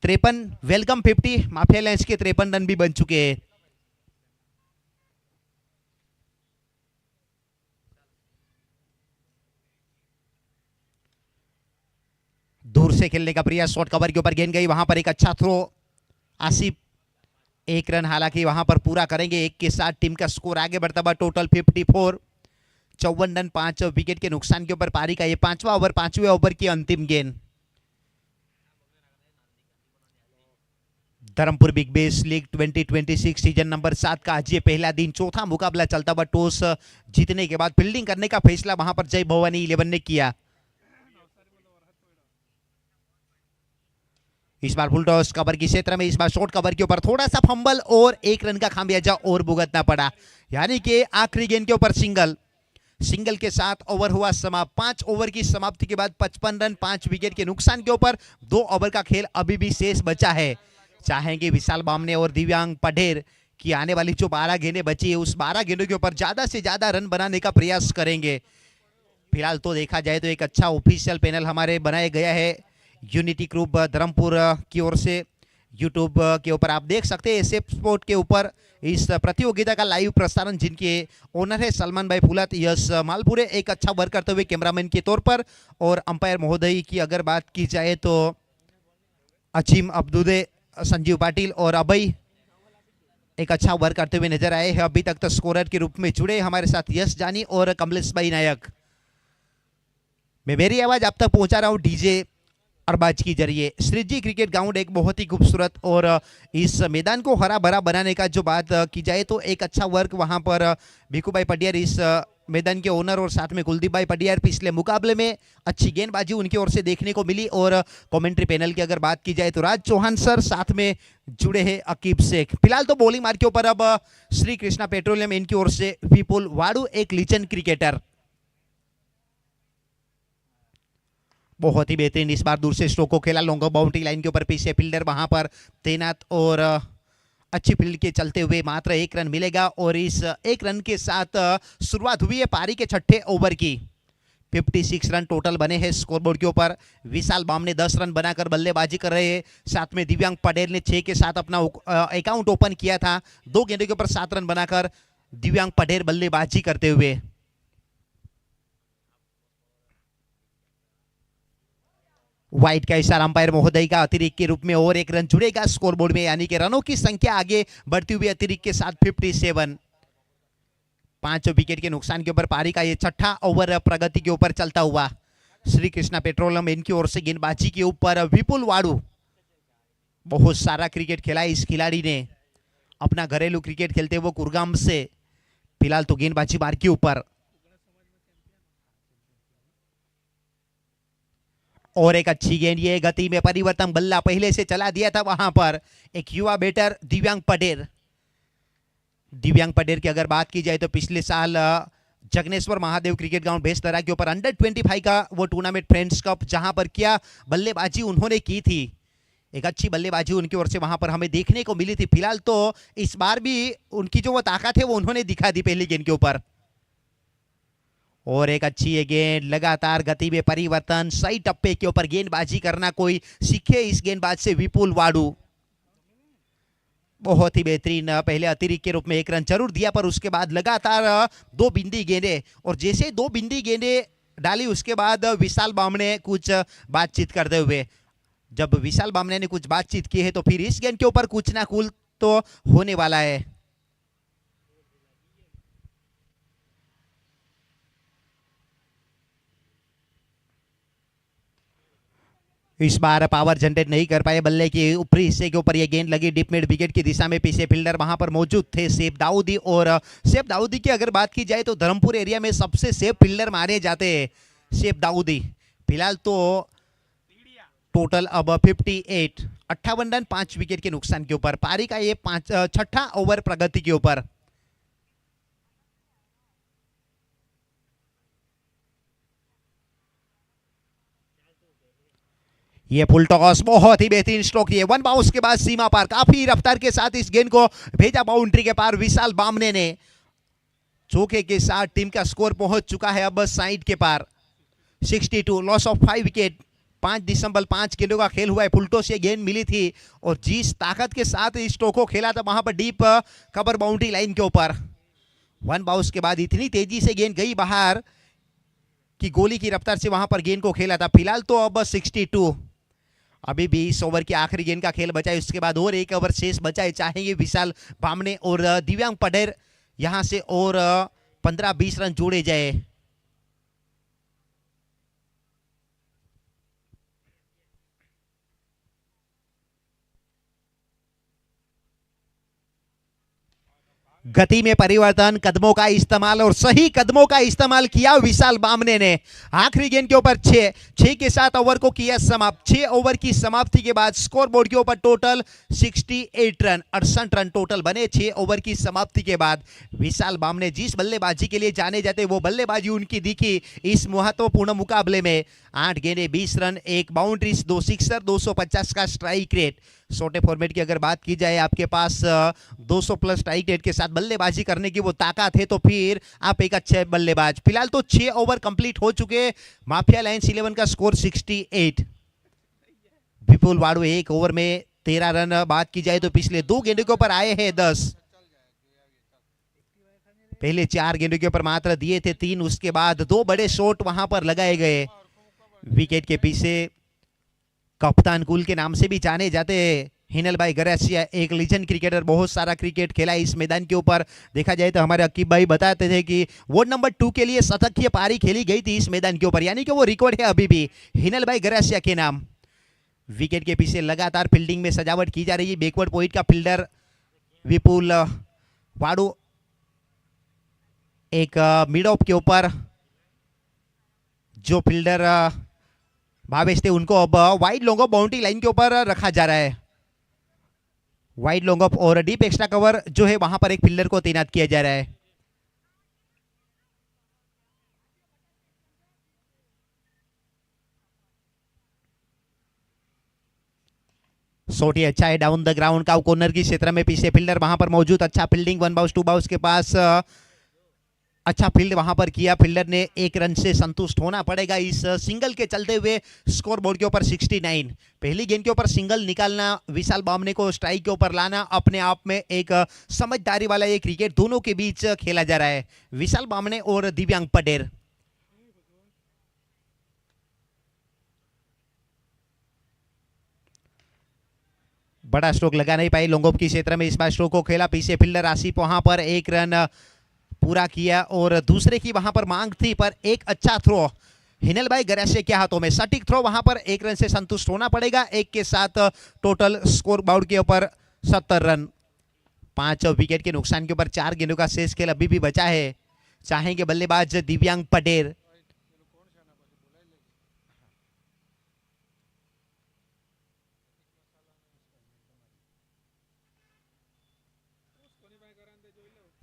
53 वेलकम 50 माफिया लैंस के 53 रन भी बन चुके हैं। दूर से खेलने का प्रयास, शॉर्ट कवर के ऊपर गेंद गई, वहां पर एक अच्छा थ्रो आसिफ, 1 रन हालांकि वहां पर पूरा करेंगे। 1 के साथ टीम का स्कोर आगे बढ़ता हुआ टोटल 54, 54 रन 5 विकेट के नुकसान के ऊपर पारी का ये 5वां ओवर, 5वें ओवर की अंतिम गेंद। Dharampur big base league 2026 season number 7 का आज ये पहला दिन चौथा मुकाबला चलता हुआ। टॉस जीतने के बाद फील्डिंग करने का फैसला वहां पर जय भवानी 11 ने किया। इस बार फुल टॉस कवर की क्षेत्र में, इस बार शॉर्ट कवर के ऊपर थोड़ा सा फंबल और 1 रन का खामियाजा और भुगतना पड़ा, यानी कि आखिरी गेंद के ऊपर सिंगल के साथ ओवर हुआ समाप्त। 5 ओवर की समाप्ति के बाद 55 रन 5 विकेट के नुकसान के ऊपर 2 ओवर का खेल अभी भी शेष बचा है। चाहेंगे विशाल बामने और दिव्यांग पटेल की आने वाली जो 12 गेंदें बची है, उस 12 गेंदों के ऊपर ज्यादा से ज्यादा रन बनाने का प्रयास करेंगे। फिलहाल तो देखा जाए तो एक अच्छा ऑफिशियल पैनल हमारे बनाया गया है यूनिटी ग्रुप धर्मपुर की ओर से। यूट्यूब के ऊपर आप देख सकते हैं एसएफ स्पोर्ट के ऊपर इस प्रतियोगिता का लाइव प्रसारण, जिनके ओनर है सलमान भाई फुलत, यश मालपुरे एक अच्छा वर्क करते हुए कैमरामैन के तौर पर। और अंपायर महोदय की अगर बात की जाए तो अजीम अब्दुदे संजीव पाटिल और अभय एक अच्छा ओवर करते हुए नजर आए हैं। अभी तक तो स्कोरर के रूप में जुड़े हमारे साथ यश जानी और कमलेश भाई नायक। मैं मेरी आवाज आप तक पहुंचा रहा हूं डीजे अरबाज की जरिए। श्रीजी क्रिकेट ग्राउंड एक बहुत ही खूबसूरत और इस मैदान को हरा भरा बनाने का जो बात की जाए तो एक अच्छा वर्क वहां पर भिखू भाई पटियार इस मैदान के ओनर और साथ में कुलदीप भाई पटियार पिछले मुकाबले में अच्छी गेंदबाजी उनकी ओर से देखने को मिली। और कमेंट्री पैनल की अगर बात की जाए तो राज चौहान सर साथ में जुड़े हैं अकीब शेख। फिलहाल तो बॉलिंग मार्ग के ऊपर अब श्री कृष्णा पेट्रोलियम इनकी ओर से विपुल वाड़ू एक लीजेंड क्रिकेटर, बहुत ही बेहतरीन इस बार दूर से स्ट्रोक को खेला। लॉन्ग बाउंड्री लाइन के ऊपर पीछे फील्डर वहां पर तैनात और अच्छी फील्ड के चलते हुए मात्र 1 रन मिलेगा। और इस 1 रन के साथ शुरुआत हुई है पारी के छठे ओवर की। 56 रन टोटल बने हैं स्कोरबोर्ड के ऊपर। विशाल बामने 10 रन बनाकर बल्लेबाजी कर रहे हैं। साथ में दिव्यांग पटेल ने 6 के साथ अपना अकाउंट ओपन किया था। 2 गेंदों के ऊपर 7 रन बनाकर दिव्यांग पटेल बल्लेबाजी करते हुए। व्हाइट का इशारा अंपायर महोदय का अतिरिक्त के रूप में और 1 रन जुड़ेगा स्कोरबोर्ड में, यानी कि रनों की संख्या आगे बढ़ती हुई अतिरिक्त के साथ 57। 5 विकेट के नुकसान के ऊपर पारी का ये छठा ओवर प्रगति के ऊपर चलता हुआ। श्री कृष्णा पेट्रोलियम इनकी ओर से गेंदबाजी के ऊपर विपुल वाड़ू। बहुत सारा क्रिकेट खेला इस खिलाड़ी ने, अपना घरेलू क्रिकेट खेलते हुए कुरगाम से। फिलहाल तो गेंदबाजी मार्ग के ऊपर और एक अच्छी गेंद, ये गति में परिवर्तन, बल्ला पहले से चला दिया था वहां पर एक युवा बैटर दिव्यांग पटेल। दिव्यांग पटेल की अगर बात की जाए तो पिछले साल जगनेश्वर महादेव क्रिकेट ग्राउंड बेस्तरा के ऊपर अंडर-25 का वो टूर्नामेंट फ्रेंड्स कप जहां पर क्या बल्लेबाजी उन्होंने की थी, एक अच्छी बल्लेबाजी उनकी ओर से वहां पर हमें देखने को मिली थी। फिलहाल तो इस बार भी उनकी जो वो ताकत है वो उन्होंने दिखा दी पहली गेंद के ऊपर। और एक अच्छी ये गेंद, लगातार गति में परिवर्तन, सही टप्पे के ऊपर गेंदबाजी करना कोई सीखे इस गेंदबाज से विपुल वाड़ू। बहुत ही बेहतरीन, पहले अतिरिक्त के रूप में 1 रन जरूर दिया पर उसके बाद लगातार 2 बिंदी गेंदे, और जैसे 2 बिंदी गेंदे डाली उसके बाद विशाल बामणे कुछ बातचीत करते हुए। जब विशाल बामणे ने कुछ बातचीत की है तो फिर इस गेंद के ऊपर कुछ ना कुछ तो होने वाला है। इस बार पावर जनरेट नहीं कर पाए, बल्ले के ऊपरी हिस्से के ऊपर यह गेंद लगी डीप मिड विकेट की दिशा में। पीछे फील्डर वहां पर मौजूद थे सेफ दाऊदी, और सेफ दाऊदी की अगर बात की जाए तो धर्मपुर एरिया में सबसे सेफ फील्डर माने जाते हैं सेफ दाऊदी। फिलहाल तो टोटल अब 58, 58 रन 5 विकेट के नुकसान के ऊपर। पारी का ये छठा ओवर प्रगति के ऊपर। ये फुल टॉस, बहुत ही बेहतरीन स्ट्रोक, ये 1 बाउंस के बाद सीमा पार, काफी रफ्तार के साथ इस गेंद को भेजा बाउंड्री के पार विशाल बामने ने। चौके के साथ टीम का स्कोर पहुंच चुका है अब साइड के पार 62, लॉस ऑफ 5 विकेट। 5 दिसंबर 5 गेंदों का खेल हुआ है। फुलटो से गेंद मिली थी और जिस ताकत के साथ इस स्ट्रोक को खेला था वहां पर डीप कवर बाउंड्री लाइन के ऊपर। 1 बाउंस के बाद इतनी तेजी से गेंद गई बाहर कि गोली की रफ्तार से वहां पर गेंद को खेला था। फिलहाल तो अब 62, अभी भी इस ओवर की आखिरी गेंद का खेल बचा है, उसके बाद और 1 ओवर शेष बचा है। चाहेंगे विशाल बामने और दिव्यांग पटेल यहां से और 15-20 रन जोड़े जाए। गति में परिवर्तन, कदमों का इस्तेमाल, और सही कदमों का इस्तेमाल किया विशाल बामने ने। आखिरी गेंद के ऊपर 6 के साथ ओवर को किया समाप्त। 6 ओवर की समाप्ति के बाद स्कोर बोर्ड के ऊपर टोटल 68 रन, 68 रन टोटल बने 6 ओवर की समाप्ति के बाद। विशाल बामने जिस बल्लेबाजी के लिए जाने जाते वो बल्लेबाजी उनकी दिखी इस महत्वपूर्ण मुकाबले में। 8 गेंदे 20 रन, 1 बाउंड्रीज, 2 सिक्सर, 250 का स्ट्राइक रेट। छोटे फॉर्मेट की अगर बात की जाए, आपके पास 200 प्लस स्ट्राइक रेट के साथ बल्लेबाजी करने की वो ताकत है तो फिर आप एक अच्छे बल्लेबाज। फिलहाल तो 6 ओवर कंप्लीट हो चुके। माफिया लायंस 11 का स्कोर 68। विपुल वाड़ू 1 ओवर में 13 रन। बात की जाए तो पिछले 2 गेंदों के ऊपर आए हैं 10। पहले 4 गेंदों के ऊपर मात्र दिए थे 3, उसके बाद 2 बड़े शॉट वहां पर लगाए गए। विकेट के पीछे कप्तान कुल के नाम से भी जाने जाते हैं हिनल भाई गरासिया एक लीजेंड क्रिकेटर, बहुत सारा क्रिकेट खेला इस मैदान के ऊपर। देखा जाए तो हमारे अकीब भाई बताते थे कि वार्ड नंबर 2 के लिए शतकीय पारी खेली गई थी इस मैदान के ऊपर, यानी कि वो रिकॉर्ड है अभी भी हिनल भाई गरासिया के नाम। विकेट के पीछे लगातार फील्डिंग में सजावट की जा रही है। बैकवर्ड पॉइंट का फील्डर विपुल वाडू एक मिड ऑफ के ऊपर जो फील्डर भावेश थे उनको अब wide long off boundary line के ऊपर रखा जा रहा है। वाइड लॉन्ग ऑफ और डीप एक्स्ट्रा कवर जो है वहां पर एक फील्डर को तैनात किया जा रहा है। शॉट ही अच्छा है डाउन द ग्राउंड का, कॉर्नर की क्षेत्र में पीछे फील्डर वहां पर मौजूद। अच्छा फील्डिंग, 1 बाउंस 2 बाउंस के पास अच्छा फील्ड वहां पर किया। फील्डर ने 1 रन से संतुष्ट होना पड़ेगा इस सिंगल के चलते हुए स्कोर बोर्ड के ऊपर 69। पहली गेंद के ऊपर सिंगल निकालना, विशाल बामने को स्ट्राइक के ऊपर लाना अपने आप में एक समझदारी वाला ये क्रिकेट दोनों के बीच खेला जा रहा है, विशाल बामने और दिव्यांग पटेल। बड़ा स्ट्रोक लगा नहीं पाई लॉन्ग ऑफ की क्षेत्र में, इस बार स्ट्रोक को खेला। पीछे फील्डर आसिफ वहां पर 1 रन पूरा किया और दूसरे की वहां पर मांग थी, पर एक अच्छा थ्रो हिनल भाई गरासिया के हाथों में, सटीक थ्रो वहां पर 1 रन से संतुष्ट होना पड़ेगा। 1 के साथ टोटल स्कोर बोर्ड के ऊपर 70 रन। 5 विकेट के नुकसान के ऊपर 4 गेंदों का शेष खेल अभी भी बचा है। चाहेंगे बल्लेबाज दिव्यांग पटेल।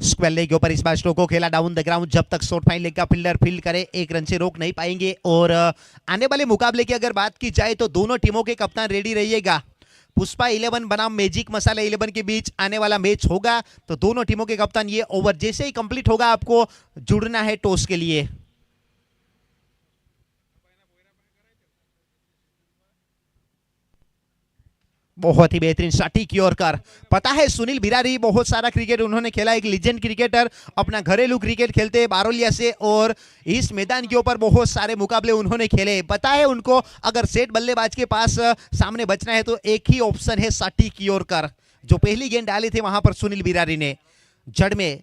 स्क्वायर लेग के ऊपर इस बार स्ट्रोक को खेला डाउन द ग्राउंड। जब तक शॉर्ट फाइन लेग का फील्डर फील्ड करे 1 रन से रोक नहीं पाएंगे। और आने वाले मुकाबले की अगर बात की जाए तो दोनों टीमों के कप्तान रेडी रहिएगा। पुष्पा 11 बनाम मैजिक मसाला 11 के बीच आने वाला मैच होगा, तो दोनों टीमों के कप्तान ये ओवर जैसे ही कंप्लीट होगा आपको जुड़ना है टॉस के लिए। बहुत ही बेहतरीन सटीक यॉर्कर। पता है सुनील बिरारी बहुत सारा क्रिकेट उन्होंने खेला, एक लीजेंड क्रिकेटर, अपना घरेलू क्रिकेट खेलते हैं बारोलिया से और इस मैदान के ऊपर बहुत सारे मुकाबले उन्होंने खेले। पता है उनको अगर सेट बल्लेबाज के पास सामने बचना है तो एक ही ऑप्शन है सटीक यॉर्कर। जो पहली गेंद डाली थी वहां पर सुनील बिरारी ने जड़ में।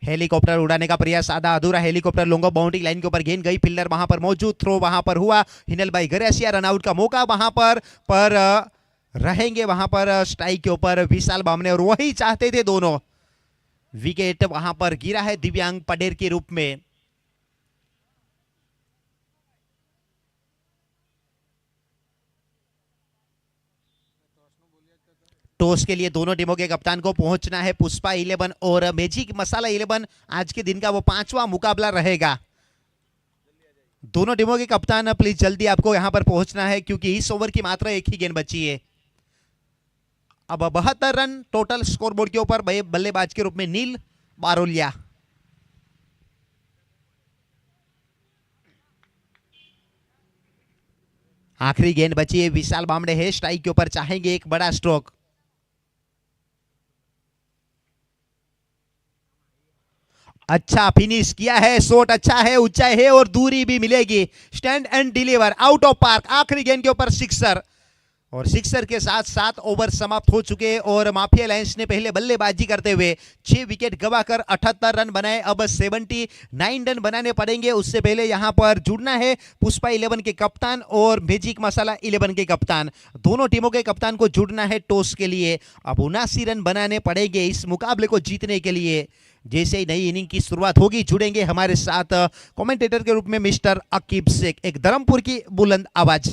हेलीकॉप्टर उड़ाने का प्रयास आधा अधूरा, helicopter long off boundary line के ऊपर गेंद गई, फील्डर वहां पर मौजूद, थ्रो वहां पर हुआ। हिनल भाई गरासिया रनआउट का मौका वहां पर रहेंगे वहां पर स्ट्राइक के ऊपर विशाल बामने, और वही चाहते थे दोनों। विकेट वहां पर गिरा है दिव्यांग पटेल के रूप में। टॉस के लिए दोनों टीमों के कप्तान को पहुंचना है। पुष्पा 11 और मैजिक मसाला 11 आज के दिन का वो 5वां मुकाबला रहेगा। दोनों टीमों के कप्तान प्लीज जल्दी आपको यहां पर पहुंचना है क्योंकि इस ओवर की मात्र एक ही गेंद बची है। अब 72 रन टोटल स्कोर बोर्ड के ऊपर बल्लेबाज के रूप में नील बारोलिया। आखिरी गेंद बची है, विशाल बामड़े है स्ट्राइक के ऊपर, चाहेंगे एक बड़ा स्ट्रोक। अच्छा फिनिश किया है, शॉट अच्छा है, ऊंचाई है और दूरी भी मिलेगी। Stand and deliver out of park, आखिरी गेंद के ऊपर सिक्सर। और सिक्सर के साथ 7 ओवर समाप्त हो चुके और माफिया लायंस ने पहले बल्लेबाजी करते हुए 6 विकेट गवाकर 78 रन बनाए। अब 79 रन बनाने पड़ेंगे, उससे पहले यहां पर जुड़ना है पुष्पा 11 के कप्तान और मैजिक मसाला 11 के कप्तान। दोनों टीमों के कप्तान को जुड़ना है टॉस के लिए। अब 79 रन बनाने पड़ेंगे इस मुकाबले को जीतने के लिए। जैसे ही नई इनिंग की शुरुआत होगी जुड़ेंगे हमारे साथ कमेंटेटर के रूप में मिस्टर अकीब शेख। एक धर्मपुर की बुलंद आवाज।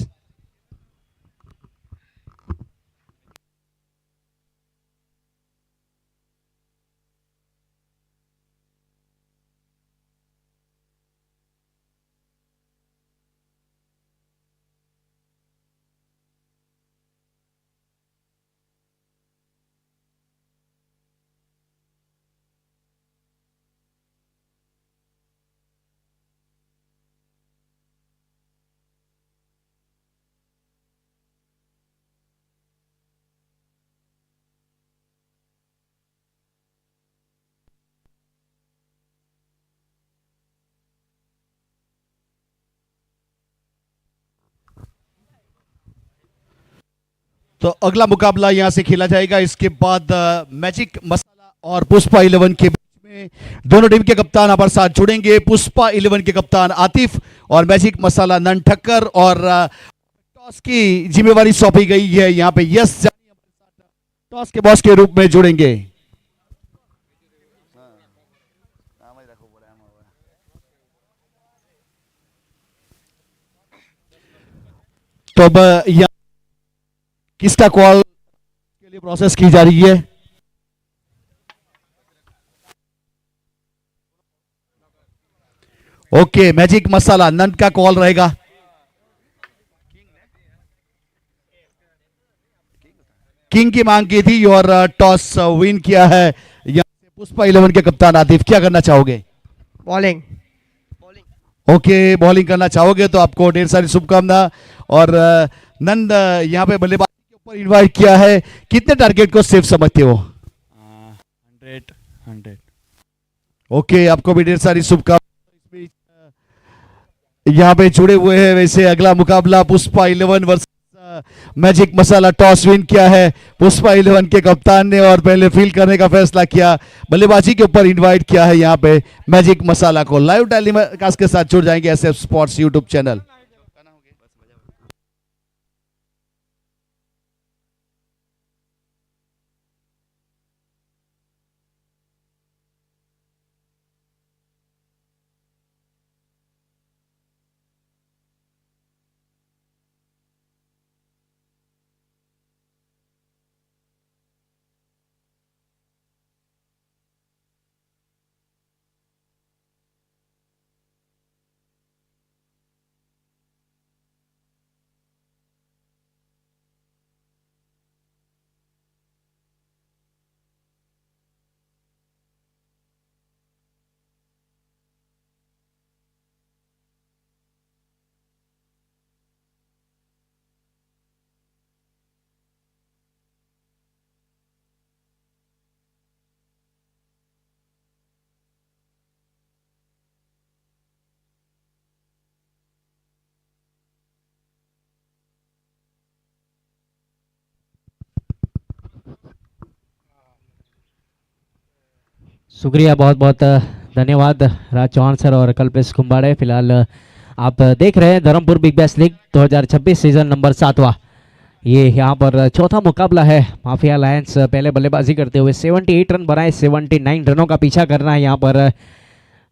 तो अगला मुकाबला यहां से खेला जाएगा। इसके बाद मैजिक मसाला और पुष्पा 11 के बीच में दोनों टीम के कप्तान हमारे साथ जुड़ेंगे। पुष्पा 11 के कप्तान आतिफ और मैजिक मसाला नन ठक्कर, और टॉस की जिम्मेवारी सौंपी गई है यहाँ पे यस जानी हमारे साथ टॉस के बॉस के रूप में जुड़ेंगे। तो अब यहाँ किसका कॉल के लिए प्रोसेस की जा रही है? ओके, मैजिक मसाला नन का कॉल रहेगा। किंग की मांग की थी और टॉस विन किया है यहाँ से पुष्पा 11 के कप्तान आतिफ। क्या करना चाहोगे? बॉलिंग। ओके, बॉलिंग करना चाहोगे तो आपको ढेर सारी शुभकामना। और नंद यहाँ पे बल्लेबाजी के ऊपर इनवाइट किया है। कितने टारगेट को सेफ समझते हो? 100। ओके, आपको भी ढेर सारी शुभकामनाएं। यहाँ पे जुड़े हुए हैं। वैसे अगला मुकाबला पुष्पा 11 वर्सेस मैजिक मसाला। टॉस विन किया है पुष्पा 11 के कप्तान ने और पहले फील्ड करने का फैसला किया। बल्लेबाजी के ऊपर इनवाइट किया है यहाँ पे मैजिक मसाला को। लाइव टेलीकास्ट के साथ जुड़ जाएंगे SF स्पोर्ट्स यूट्यूब चैनल। शुक्रिया, बहुत बहुत धन्यवाद राज चौहान सर और कल्पेश कुंभाड़े। फिलहाल आप देख रहे हैं Dharampur big bash league 2026 season number 7वां। ये यहाँ पर चौथा मुकाबला है। माफिया लायंस पहले बल्लेबाजी करते हुए 78 रन बनाए। 79 रनों का पीछा करना है यहाँ पर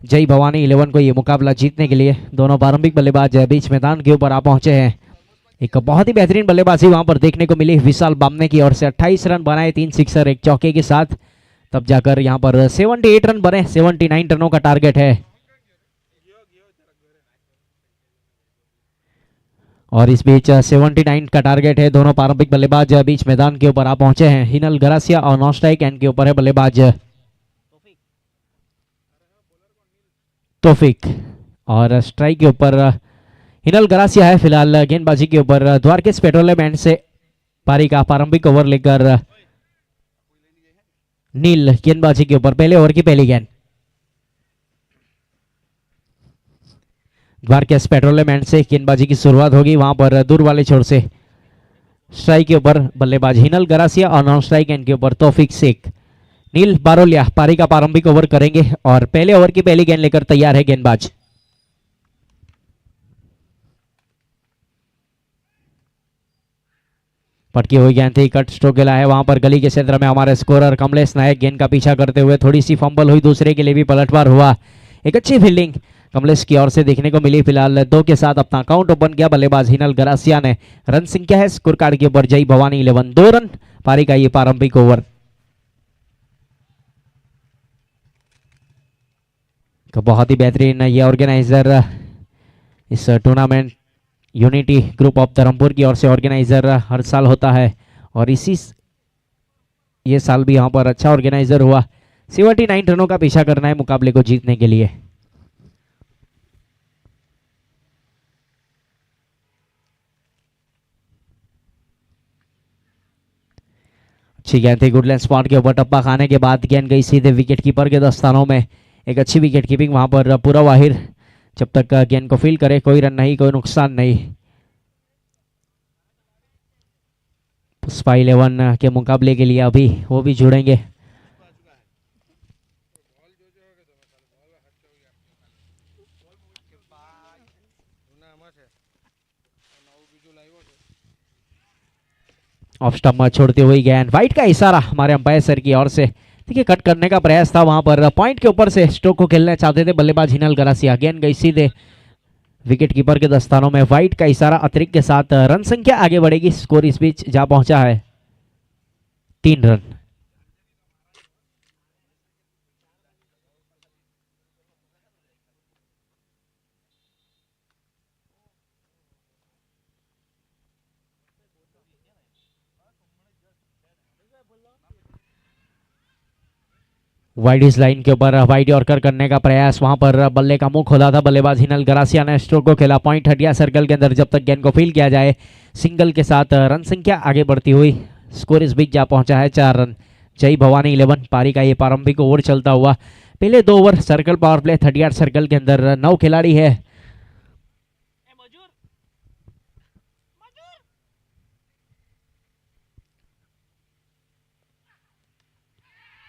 जय भवानी 11 को ये मुकाबला जीतने के लिए। दोनों प्रारंभिक बल्लेबाज बीच मैदान के ऊपर आ पहुंचे हैं। एक बहुत ही बेहतरीन बल्लेबाजी वहां पर देखने को मिली विशाल बामने की ओर से। 28 रन बनाए, 3 सिक्सर 1 चौके के साथ, तब जाकर यहां पर 78 रन बने। 79 रनों का टारगेट है और इस बीच 79 का टारगेट है। दोनों प्रारंभिक बल्लेबाज बीच मैदान के ऊपर आ पहुंचे हैं। हिनल गरासिया और नॉन स्ट्राइक एंड के ऊपर है बल्लेबाज तौफीक और स्ट्राइक के ऊपर हिनल गरासिया है। फिलहाल गेंदबाजी के ऊपर द्वारकेश पेट्रोलियम एंड से पारी का प्रारंभिक ओवर लेकर नील गेंदबाजी के ऊपर पहले ओवर की पहली गेंद। द्वारकेश पेट्रोलियम एंड से गेंदबाजी की शुरुआत होगी। वहां पर दूर वाले छोर से स्ट्राइक के ऊपर बल्लेबाज हिनल गरासिया और नॉन स्ट्राइक एंड के ऊपर तौफीक शेख। नील बारोलिया पारी का प्रारंभिक ओवर करेंगे और पहले ओवर की पहली गेंद लेकर तैयार है गेंदबाज। पटकी हुई गेंद थी, कट स्ट्रोक खेला है। वहां पर गली के क्षेत्र में हमारे स्कोरर कमलेश नायक गेंद का पीछा करते हुए थोड़ी सी फंबल हुई, दूसरे के लिए भी पलटवार हुआ। एक अच्छी फील्डिंग कमलेश की ओर से देखने को मिली। फिलहाल 2 के साथ अपना काउंट ओपन किया बल्लेबाज हिनल गरासिया ने। रन संख्या है स्कोर कार्ड के ऊपर जय भवानी 11 2 रन पारी का ये प्रारंभिक ओवर। तो बहुत ही बेहतरीन ये ऑर्गेनाइजर इस tournament unity group of Dharampur की ओर से ऑर्गेनाइजर हर साल होता है और ये साल भी यहां पर अच्छा ऑर्गेनाइजर हुआ। 79 रनों का पीछा करना है मुकाबले को जीतने के लिए। अच्छी गेंद थी, गुडलैंड स्पॉट के ऊपर टप्पा खाने के बाद गेंद गई सीधे विकेट कीपर के दस्तानों में। एक अच्छी विकेट कीपिंग वहां पर पूरा वाहिर जब तक गेंद को फील्ड करे कोई रन नहीं, कोई नुकसान नहीं। पुष्पा 11 के मुकाबले के लिए अभी वो भी जुड़ेंगे। ऑफ स्टंप में छोड़ती हुई गेंद, वाइट का इशारा हमारे अंपायर सर की ओर से। देखिए कट करने का प्रयास था वहां पर, पॉइंट के ऊपर से स्ट्रोक को खेलना चाहते थे बल्लेबाज हिनल गरासिया। गेंद गई सीधे विकेट कीपर के दस्तानों में। वाइट का इशारा अतिरिक्त के साथ रन संख्या आगे बढ़ेगी। स्कोर इस बीच जा पहुंचा है 3 रन। वाइड इस लाइन के ऊपर वाइड यॉर्कर करने का प्रयास, वहां पर बल्ले का मुंह खोला था बल्लेबाज हिनल गरासिया ने। स्ट्रोक को खेला, पॉइंट हटिया सर्कल के अंदर जब तक गेंद को फील किया जाए। सिंगल के साथ रन संख्या आगे बढ़ती हुई। स्कोर इस बीच जा पहुंचा है 4 रन। जय भवानी 11 पारी का ये प्रारंभिक ओवर चलता हुआ। पहले 2 over circle power play 38 circle के अंदर 9 खिलाड़ी है।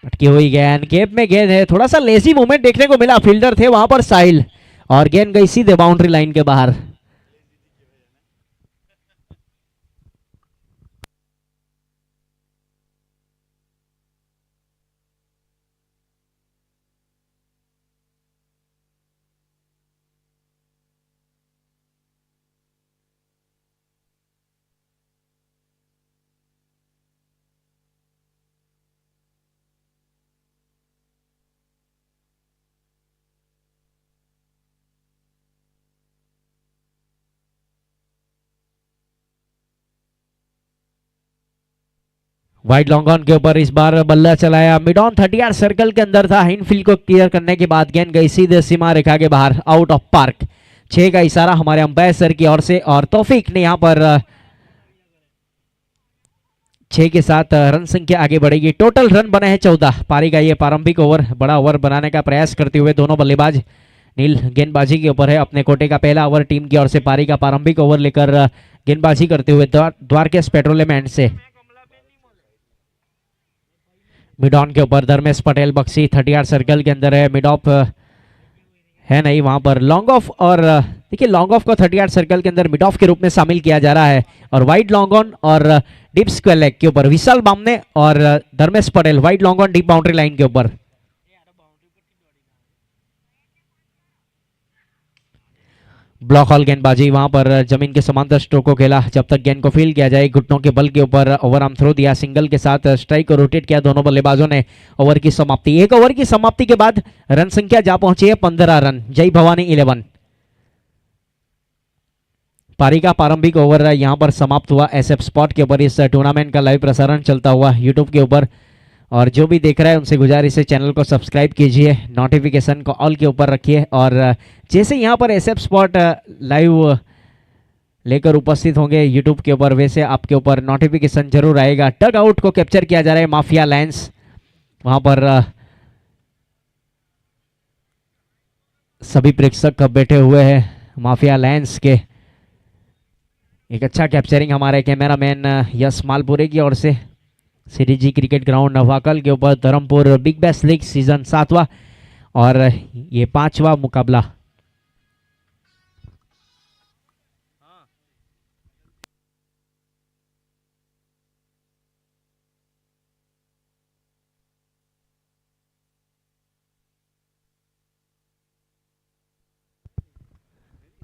अटकी हुई गेंद, गेप में गेंद है। थोड़ा सा लेजी मूवमेंट देखने को मिला, फील्डर थे वहां पर साहिल, और गेंद गई सीधे बाउंड्री लाइन के बाहर। वाइड लॉन्ग ऑन के ऊपर इस बार बल्ला चलाया, मिड ऑन 38 सर्कल के अंदर था। इनफील्ड को क्लियर करने के बाद गेंद गई सीधे सीमा रेखा के बाहर, आउट ऑफ पार्क। 6 का इशारा हमारे अंपायर सर की ओर से, और तौफीक ने यहां पर 6 के साथ रन संख्या आगे बढ़ेगी। टोटल रन बने हैं 14। पारी का ये प्रारंभिक ओवर बड़ा ओवर बनाने का प्रयास करते हुए दोनों बल्लेबाज। नील गेंदबाजी के ऊपर है, अपने कोटे का पहला ओवर टीम की ओर से पारी का प्रारंभिक ओवर लेकर गेंदबाजी करते हुए द्वारकेश पेट्रोलियम एंड से। मिड ऑन के ऊपर धर्मेश पटेल बक्सी 38 सर्कल के अंदर है। मिड ऑफ है नहीं वहां पर, लॉन्ग ऑफ, और देखिए लॉन्ग ऑफ को 38 सर्कल के अंदर मिड ऑफ के रूप में शामिल किया जा रहा है। और वाइड लॉन्ग ऑन और डीप स्क्वायर लेग के ऊपर विशाल बामने और Dharmesh Patel, wide long on deep boundary line के ऊपर। ब्लॉक हॉल गेंदबाजी, वहां पर जमीन के समांतर स्ट्रोक को खेला जब तक गेंद को फील किया जाए। घुटनों के बल के ऊपर ओवरआर्म थ्रो दिया, सिंगल के साथ स्ट्राइक को रोटेट किया दोनों बल्लेबाजों ने। ओवर की समाप्ति, 1 ओवर की समाप्ति के बाद रन संख्या जा पहुंची है 15 रन। जय भवानी 11। पारी का प्रारंभिक ओवर यहां पर समाप्त हुआ। SF स्पॉट के ऊपर इस टूर्नामेंट का लाइव प्रसारण चलता हुआ यूट्यूब के ऊपर, और जो भी देख रहा है उनसे गुजारिश है चैनल को सब्सक्राइब कीजिए, नोटिफिकेशन को ऑल के ऊपर रखिए। और जैसे यहाँ पर SF स्पॉट लाइव लेकर उपस्थित होंगे यूट्यूब के ऊपर, वैसे आपके ऊपर नोटिफिकेशन जरूर आएगा। टग आउट को कैप्चर किया जा रहा है माफिया लायंस, वहां पर सभी प्रेक्षक बैठे हुए हैं माफिया लायंस के। एक अच्छा कैप्चरिंग हमारे कैमरामैन यश मालपुरे की ओर से। श्री जी क्रिकेट ग्राउंड नवाकल के ऊपर Dharampur big bash league season 7वां और ये 5वां मुकाबला।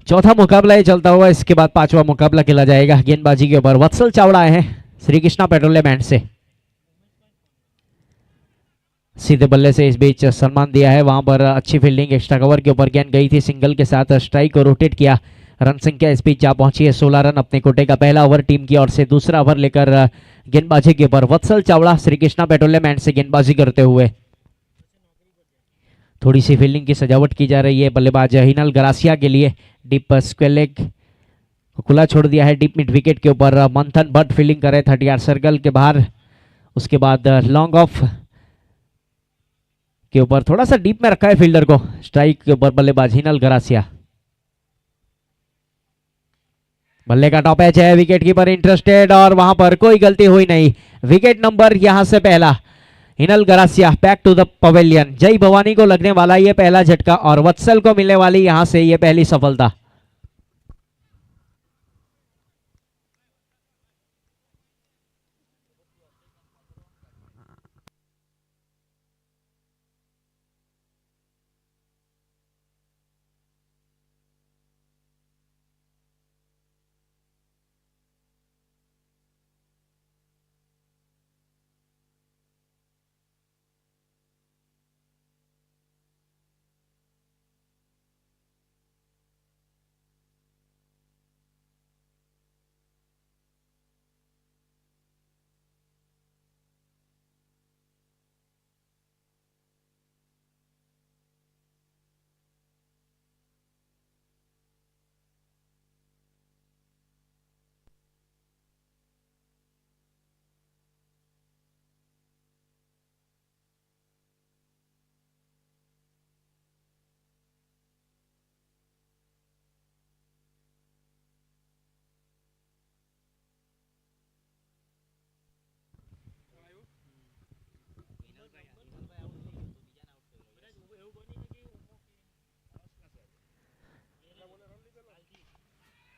चौथा मुकाबला ये चलता हुआ, इसके बाद 5वां मुकाबला खेला जाएगा। गेंदबाजी के ऊपर वत्सल चावड़ा आए हैं श्री कृष्णा पेट्रोलियम एंड से। सीधे बल्ले से इस बीच सम्मान दिया है, वहां पर अच्छी फील्डिंग, एक्स्ट्रा कवर के ऊपर गेंद गई थी, सिंगल के साथ स्ट्राइक को रोटेट किया। रन संख्या इस बीच जा पहुंची है 16 रन। अपने कोटे का पहला ओवर टीम की ओर से, दूसरा ओवर लेकर गेंदबाजी के ऊपर वत्सल चावड़ा श्री कृष्णा पेट्रोलियम एंड से गेंदबाजी करते हुए। थोड़ी सी फील्डिंग की सजावट की जा रही है बल्लेबाज हिनल गरासिया के लिए। डीप स्क्वायर लेग खुला छोड़ दिया है डीप मिड विकेट के ऊपर। मंथन भट्ट फील्डिंग करे 38 सर्कल के बाहर। उसके बाद लॉन्ग ऑफ के ऊपर थोड़ा सा डीप में रखा है फील्डर को। स्ट्राइक के ऊपर बल्लेबाज हिनल गरासिया। बल्ले का टॉप एज है, विकेट कीपर इंटरेस्टेड और वहां पर कोई गलती हुई नहीं। विकेट नंबर यहां से पहला। Hinal Garasia back to the pavilion. Jai Bhavani को लगने वाला ये पहला झटका और वत्सल को मिलने वाली यहां से ये पहली सफलता।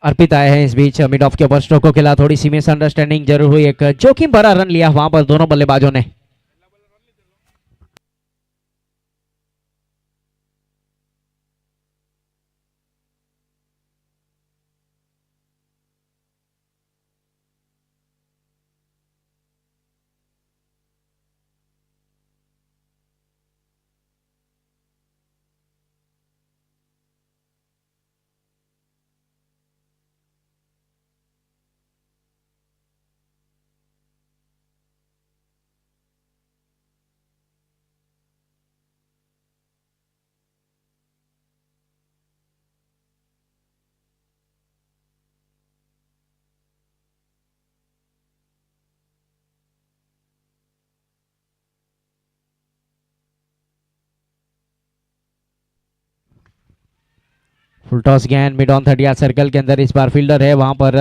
अर्पित आए हैं इस बीच मिड ऑफ के ऊपर स्ट्रोक को खिला। थोड़ी सी मिसअंडरस्टैंडिंग जरूर हुई। एक जोखिम भरा रन लिया वहां पर दोनों बल्लेबाजों ने। फुल टॉस गेंद मिड ऑन 30 यार्ड सर्कल के अंदर। इस बार फील्डर है वहां पर।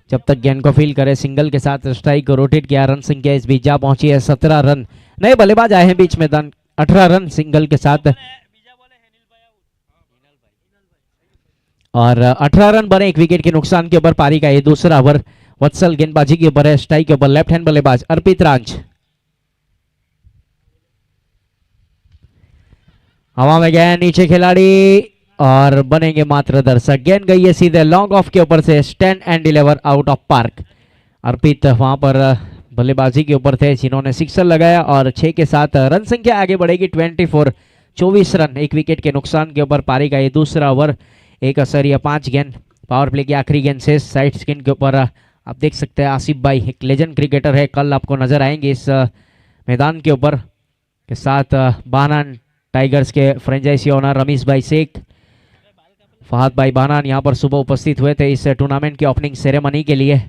जब तक गेंद को फील करे सिंगल के साथ स्ट्राइक को रोटेट किया। रन संख्या इस बीच जा पहुंची है 17 रन। नए बल्लेबाज आए हैं बीच मैदान। 18 रन सिंगल के साथ और 18 रन बने एक विकेट के नुकसान के ऊपर। पारी का ये दूसरा ओवर। वत्सल गेंदबाजी के ऊपर है। स्ट्राइक के ऊपर लेफ्ट हैंड बल्लेबाज अर्पित रांझ। हवा में गेंद, नीचे खिलाड़ी और बनेंगे मात्र दर्शक। गेंद गई है सीधे लॉन्ग ऑफ के ऊपर से। Stand and deliver out of park. Arpit वहां पर बल्लेबाजी के ऊपर थे जिन्होंने सिक्सर लगाया और 6 के साथ रन संख्या आगे बढ़ेगी 24। 24 रन एक विकेट के नुकसान के ऊपर। पारी का ये दूसरा ओवर। एक असरिया 5 गेंद। पावर प्ले की आखिरी गेंद से साइड स्किन के ऊपर आप देख सकते हैं आसिफ भाई एक लेजेंड क्रिकेटर है। कल आपको नजर आएंगे इस मैदान के ऊपर के साथ। बानान टाइगर्स के फ्रेंचाइजी ओनर रमीश भाई शेख, फहद भाई बानान यहाँ पर सुबह उपस्थित हुए थे इस टूर्नामेंट की ओपनिंग सेरेमनी के लिए।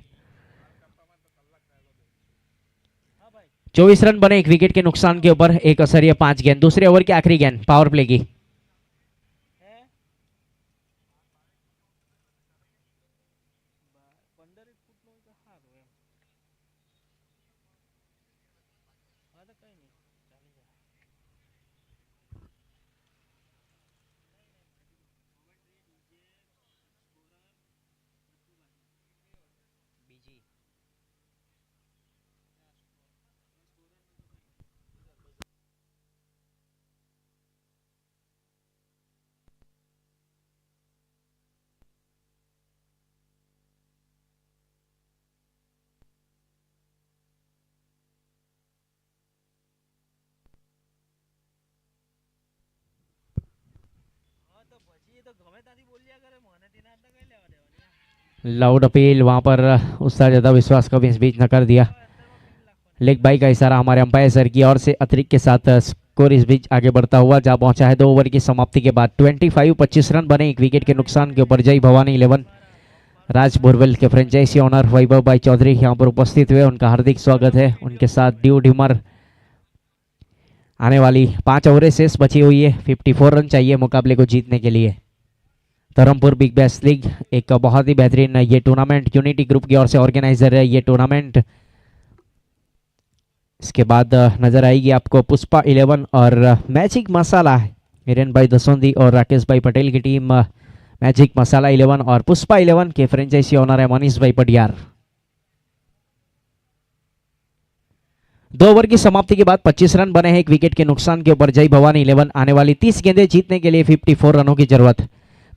24 रन बने एक विकेट के नुकसान के ऊपर। एक असरिया 5 गेंद। दूसरे ओवर की आखिरी गेंद पावर प्ले की। लाउड अपील वहां पर उसका ज्यादा विश्वास का भी इस बीच न कर दिया। लेग बाई का इशारा हमारे अंपायर सर की ओर से अतिरिक्त के साथ स्कोर इस बीच आगे बढ़ता हुआ जा पहुंचा है 2 ओवर की समाप्ति के बाद। 25 रन बने एक विकेट के नुकसान के ऊपर। जय भवानी 11 राज बोरवेल के फ्रेंचाइजी ओनर वैभव भाई चौधरी यहाँ पर उपस्थित हुए। उनका हार्दिक स्वागत है। उनके साथ ड्यू ड्यूमर आने वाली 5 ओवरें शेष बची हुई है। 54 रन चाहिए मुकाबले को जीतने के लिए। धर्मपुर बिग बैश लीग एक बहुत ही बेहतरीन ये टूर्नामेंट यूनिटी ग्रुप की ओर से ऑर्गेनाइजर है ये टूर्नामेंट। इसके बाद नजर आएगी आपको पुष्पा 11 और मैजिक मसाला, हिरेन भाई दसोंदी और राकेश भाई पटेल की टीम। मैजिक मसाला 11 और पुष्पा 11 के फ्रेंचाइजी ओनर है मनीष भाई पटियार। 2 ओवर की समाप्ति के बाद 25 रन बने हैं, 1 विकेट के नुकसान के ऊपर जय भवानी 11 आने वाली 30 गेंदें जीतने के लिए 54 रनों की जरूरत।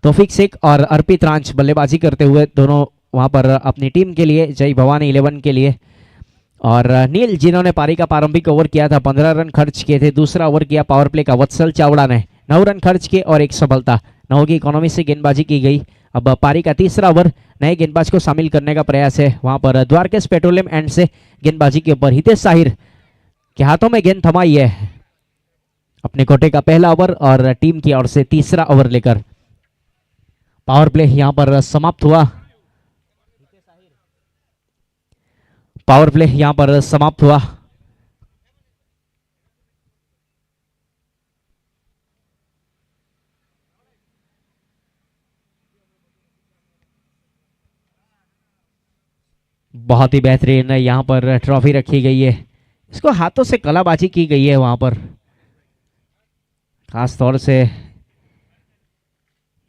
तौफीक शेख और अर्पित रांच बल्लेबाजी करते हुए दोनों वहां पर अपनी टीम के लिए, जय भवानी 11 के लिए। और नील जिन्होंने पारी का प्रारंभिक ओवर किया था 15 रन खर्च किए थे। दूसरा ओवर किया पावर प्ले का वत्सल चावड़ा ने 9 रन खर्च किए और 1 सफलता। 9 की इकोनॉमी से गेंदबाजी की गई। अब पारी का तीसरा ओवर नए गेंदबाज को शामिल करने का प्रयास है। वहां पर द्वारकेश पेट्रोलियम एंड से गेंदबाजी के ऊपर हितेश साहिर के हाथों में गेंद थमाई है अपने कोटे का पहला ओवर और टीम की ओर से तीसरा ओवर लेकर पावर प्ले यहां पर समाप्त हुआ। पावर प्ले यहां पर समाप्त हुआ। बहुत ही बेहतरीन यहां पर ट्रॉफी रखी गई है। इसको हाथों से कलाबाजी की गई है वहां पर, खास तौर से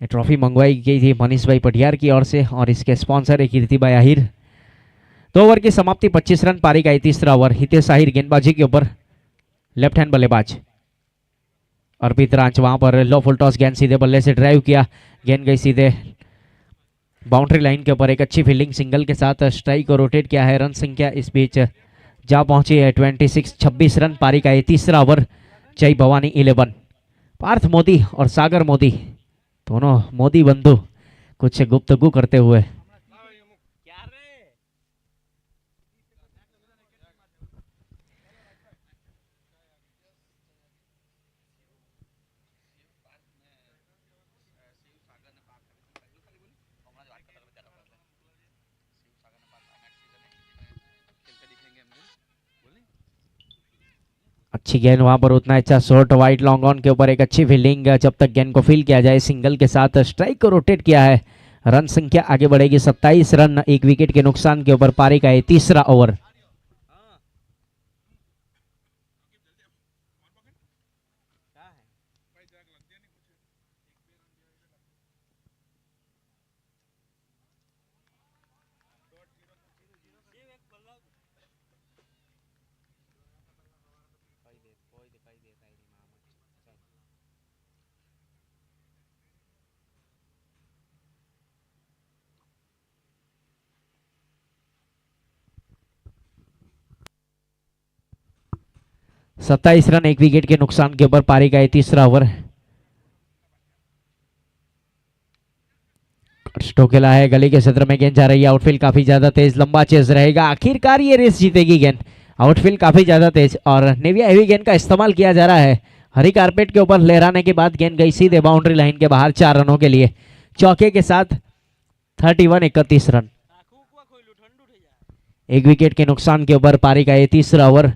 ये ट्रॉफी मंगवाई गई थी मनीष भाई पटियार की ओर से और इसके स्पॉन्सर है कीर्ति भाई आहिर। 2 ओवर की समाप्ति 25 रन, पारी का तीसरा ओवर। हितेश आहिर गेंदबाजी के ऊपर, लेफ्ट हैंड बल्लेबाज। अर्पित रांच वहां पर लो फुल टॉस गेंद सीधे बल्ले से ड्राइव किया, गेंद गई सीधे बाउंड्री लाइन के ऊपर। एक अच्छी फील्डिंग सिंगल के साथ स्ट्राइक को रोटेट किया है। रन संख्या इस बीच जा पहुंची है 26 रन, पारी का तीसरा ओवर। जय भवानी 11। पार्थ मोदी और सागर मोदी दोनों मोदी बंधु कुछ गुफ्तगू करते हुए। अच्छी गेंद वहां पर, उतना अच्छा शॉट वाइड लॉन्ग ऑन के ऊपर। एक अच्छी फील्डिंग, जब तक गेंद को फील किया जाए सिंगल के साथ स्ट्राइक को रोटेट किया है। रन संख्या आगे बढ़ेगी 27 रन, 1 विकेट के नुकसान के ऊपर। पारी का तीसरा ओवर। सत्ताईस रन, 1 विकेट के नुकसान के ऊपर। पारी का तीसरा ओवर। स्टोकेला है, गली के क्षेत्र में गेंद जा रही है। आउटफील्ड काफी ज्यादा तेज, लंबा चेज रहेगा। आखिरकार ये रेस जीतेगी गेंद। आउटफील्ड काफी ज्यादा तेज और नेविया हेवी गेंद का इस्तेमाल किया जा रहा है। हरी कारपेट के ऊपर लहराने के बाद गेंद गई सीधे बाउंड्री लाइन के बाहर 4 रनों के लिए। चौके के साथ 31 रन, 1 विकेट के नुकसान के ऊपर। पारी का तीसरा over.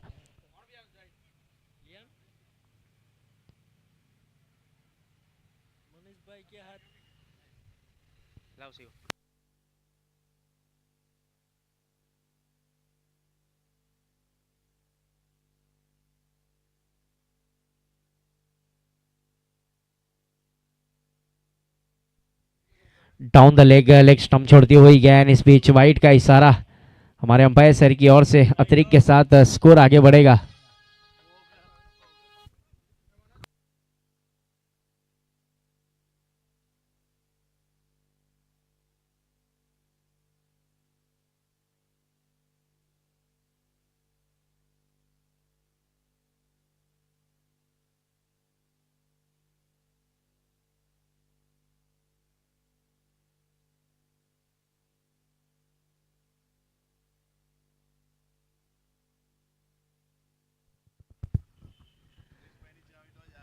Down the leg stump छोड़ती हुई गेंद। इस बीच वाइड का इशारा हमारे अंपायर सर की ओर से। अतिरिक्त के साथ स्कोर आगे बढ़ेगा।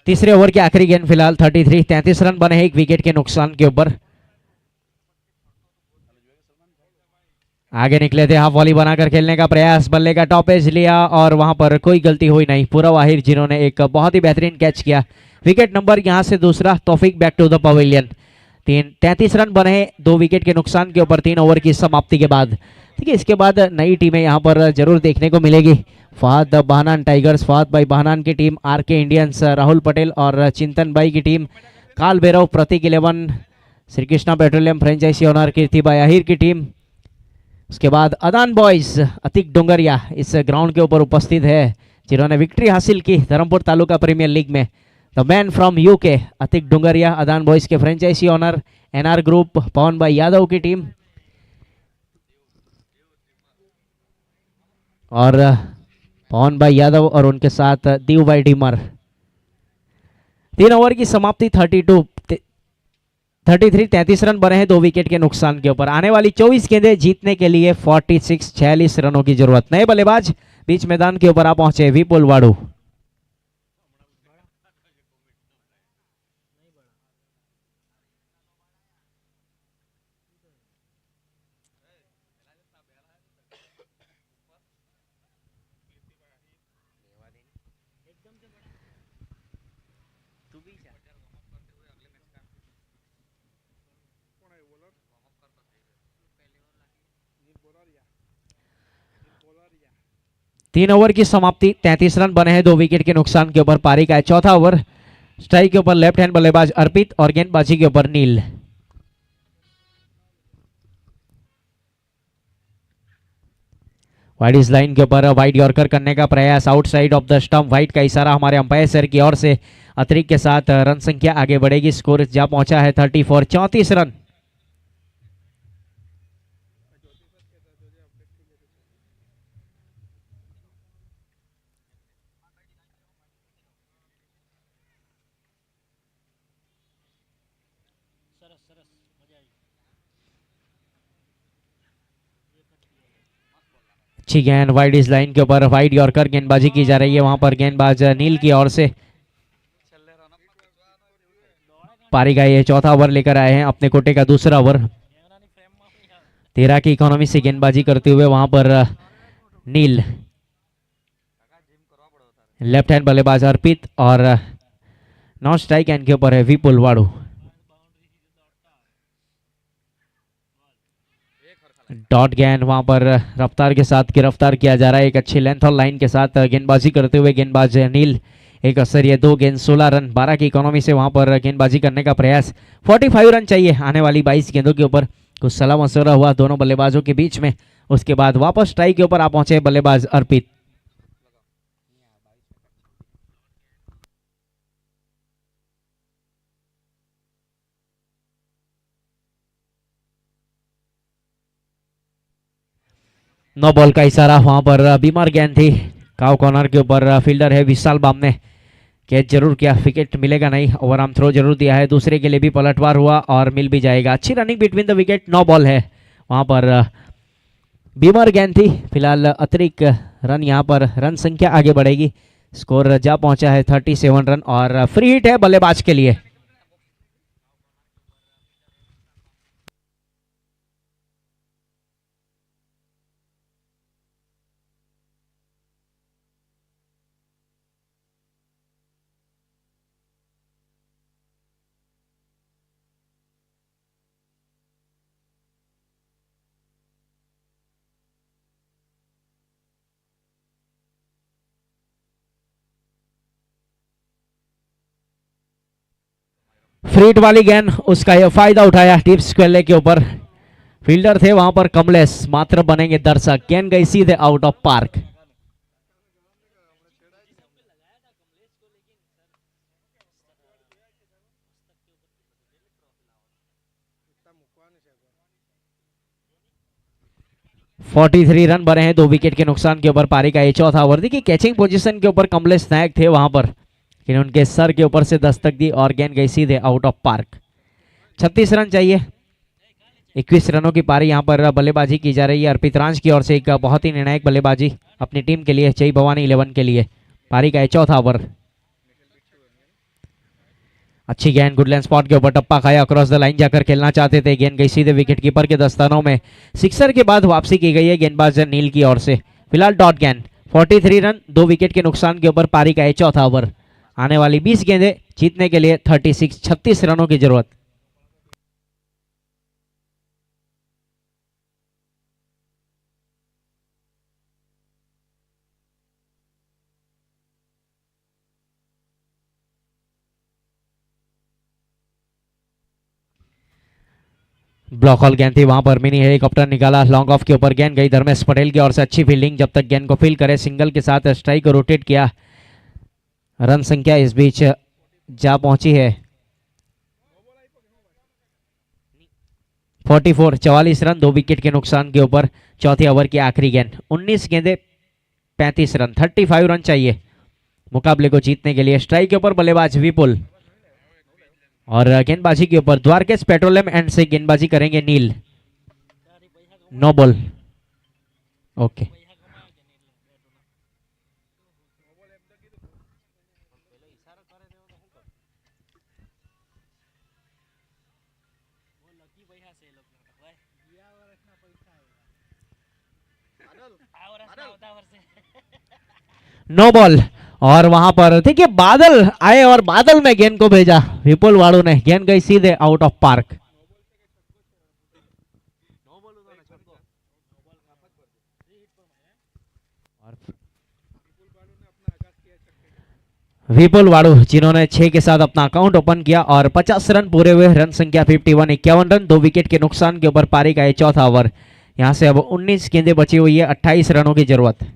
तीसरे ओवर की आखिरी गेंद फिलहाल 33 रन बने हैं, 1 विकेट के नुकसान के ऊपर। आगे निकले थे, हाफ वॉली बनाकर खेलने का प्रयास। बल्ले का टॉप एज लिया और वहां पर कोई गलती हुई नहीं। पूरा वाहिर जिन्होंने एक बहुत ही बेहतरीन कैच किया। विकेट नंबर यहां से दूसरा। Taufiq back to the pavilion. 33 run बने हैं 2 विकेट के नुकसान के ऊपर 3 ओवर की समाप्ति के बाद। ठीक है, इसके बाद नई टीमें यहाँ पर जरूर देखने को मिलेगी। फहद बहनान टाइगर्स, फहद भाई बहनान की टीम, आरके इंडियंस राहुल पटेल और चिंतन भाई की टीम, Kaal Bhairav, Prateek 11, Shri Krishna petroleum franchise owner Kirti भाई आहिर की टीम। उसके बाद अदान बॉयज अतिक डोंगरिया इस ग्राउंड के ऊपर उपस्थित है, जिन्होंने विक्ट्री हासिल की धर्मपुर तालुका प्रीमियर लीग में। The man from UK Atik Dongariya, Adan boys के franchise owner, NR group, Pawan भाई यादव की टीम और पवन भाई यादव और उनके साथ दीव भाई डीमर। 3 ओवर की समाप्ति 33 रन बने हैं 2 विकेट के नुकसान के ऊपर। आने वाली 24 गेंदें जीतने के लिए 46 रनों की जरूरत। नए बल्लेबाज बीच मैदान के ऊपर आ पहुंचे विपुल वाड़ू। तीन ओवर की समाप्ति 33 रन बने हैं 2 विकेट के नुकसान के ऊपर। पारी का है चौथा ओवर। स्ट्राइक के ऊपर लेफ्ट हैंड बल्लेबाज अर्पित और गेंदबाजी के ऊपर नील। वाइड इस लाइन के ऊपर वाइड यॉर्कर करने का प्रयास, outside of the stump, wide का इशारा हमारे अंपायर सर की ओर से। अतिरिक्त के साथ रन संख्या आगे बढ़ेगी। स्कोर जा पहुंचा है 34 रन। अच्छी गेंद वाइड इस लाइन के ऊपर, वाइड यॉर्कर गेंदबाजी की जा रही है वहां पर गेंदबाज नील की ओर से। पारी का ये चौथा ओवर लेकर आए हैं, अपने कोटे का दूसरा ओवर। 13 की इकोनॉमी से गेंदबाजी करते हुए वहां पर नील, लेफ्ट हैंड बल्लेबाज अर्पित और नॉन स्ट्राइक एंड के ऊपर है विपुल वाड़ू। डॉट गेंद वहां पर रफ्तार के साथ गिरफ्तार किया जा रहा है। एक अच्छी लेंथ और लाइन के साथ गेंदबाजी करते हुए गेंदबाज नील। एक असरिया 2 गेंद 16 रन, 12 की इकोनॉमी से वहां पर गेंदबाजी करने का प्रयास। 45 रन चाहिए आने वाली 22 गेंदों के ऊपर। कुछ सलाह मशवरा हुआ दोनों बल्लेबाजों के बीच में, उसके बाद वापस स्ट्राइक के ऊपर आ पहुंचे बल्लेबाज अर्पित। नो बॉल का इशारा, वहां पर बीमार गेंद थी। काव कॉर्नर के ऊपर फील्डर है विशाल बाम ने कैच जरूर किया, विकेट मिलेगा नहीं। ओवरआर्म थ्रो जरूर दिया है, दूसरे के लिए भी पलटवार हुआ और मिल भी जाएगा। अच्छी running between the wicket, no ball है। वहां पर बीमार गेंद थी। फिलहाल अतिरिक्त रन, यहां पर रन संख्या आगे बढ़ेगी। स्कोर जा पहुंचा है 37 रन और फ्री हिट है बल्लेबाज के लिए। फ्रीट वाली गेंद, उसका यह फायदा उठाया टिप्स स्क्वेले के ऊपर। फील्डर थे वहां पर कमलेश, मात्र बनेंगे दर्शक। गेंद गई सीधे आउट ऑफ पार्क। (43) रन बने हैं 2 विकेट के नुकसान के ऊपर। पारी का ये चौथा ओवर। देखिए कैचिंग पोजीशन के ऊपर कमलेश नायक थे वहां पर, उनके सर के ऊपर से दस्तक दी और गेंद गई सीधे आउट ऑफ पार्क। 36 रन चाहिए। 21 रनों की पारी यहां पर बल्लेबाजी की जा रही है अर्पित रांझ की ओर से। एक बहुत ही निर्णायक बल्लेबाजी अपनी टीम के लिए, जय भवानी 11 के लिए। पारी का चौथा ओवर। अच्छी गेंद गुड लेंथ स्पॉट के ऊपर, टप्पा खाया, अक्रॉस द लाइन जाकर खेलना चाहते थे। गेंद गई सीधे विकेट कीपर के दस्तानों में। सिक्सर के बाद वापसी की गई है गेंदबाज नील की ओर से। फिलहाल डॉट गेंद। 43 रन 2 विकेट के नुकसान के ऊपर। पारी का चौथा ओवर। आने वाली 20 गेंदें जीतने के लिए 36 रनों की जरूरत। ब्लॉक हॉल गेंद थी, वहां पर मिनी हेलीकॉप्टर निकाला, लॉन्ग ऑफ के ऊपर गेंद गई धर्मेश पटेल की ओर से, अच्छी फील्डिंग, जब तक गेंद को फील करे सिंगल के साथ स्ट्राइक को रोटेट किया। रन संख्या इस बीच जा पहुंची है 44 रन, 2 विकेट के नुकसान के ऊपर। चौथे ओवर की आखिरी गेंद, 19 गेंदे 35 रन, 35 रन चाहिए मुकाबले को जीतने के लिए। स्ट्राइक के ऊपर बल्लेबाज विपुल और गेंदबाजी के ऊपर द्वारकेश पेट्रोलियम एंड से गेंदबाजी करेंगे Neel. No ball, okay. No ball, और वहां पर देखिए बादल आए और बादल में गेंद को भेजा विपुल वाड़ू ने, गेंद गई सीधे आउट ऑफ पार्क। विपुल वाड़ू जिन्होंने 6 के साथ अपना अकाउंट ओपन किया और 50 रन पूरे हुए, रन संख्या 51, 51 रन, 2 विकेट के नुकसान के ऊपर पारी का ये चौथा ओवर। यहां से अब 19 गेंदें बची हुई है, 28 रनों की जरूरत।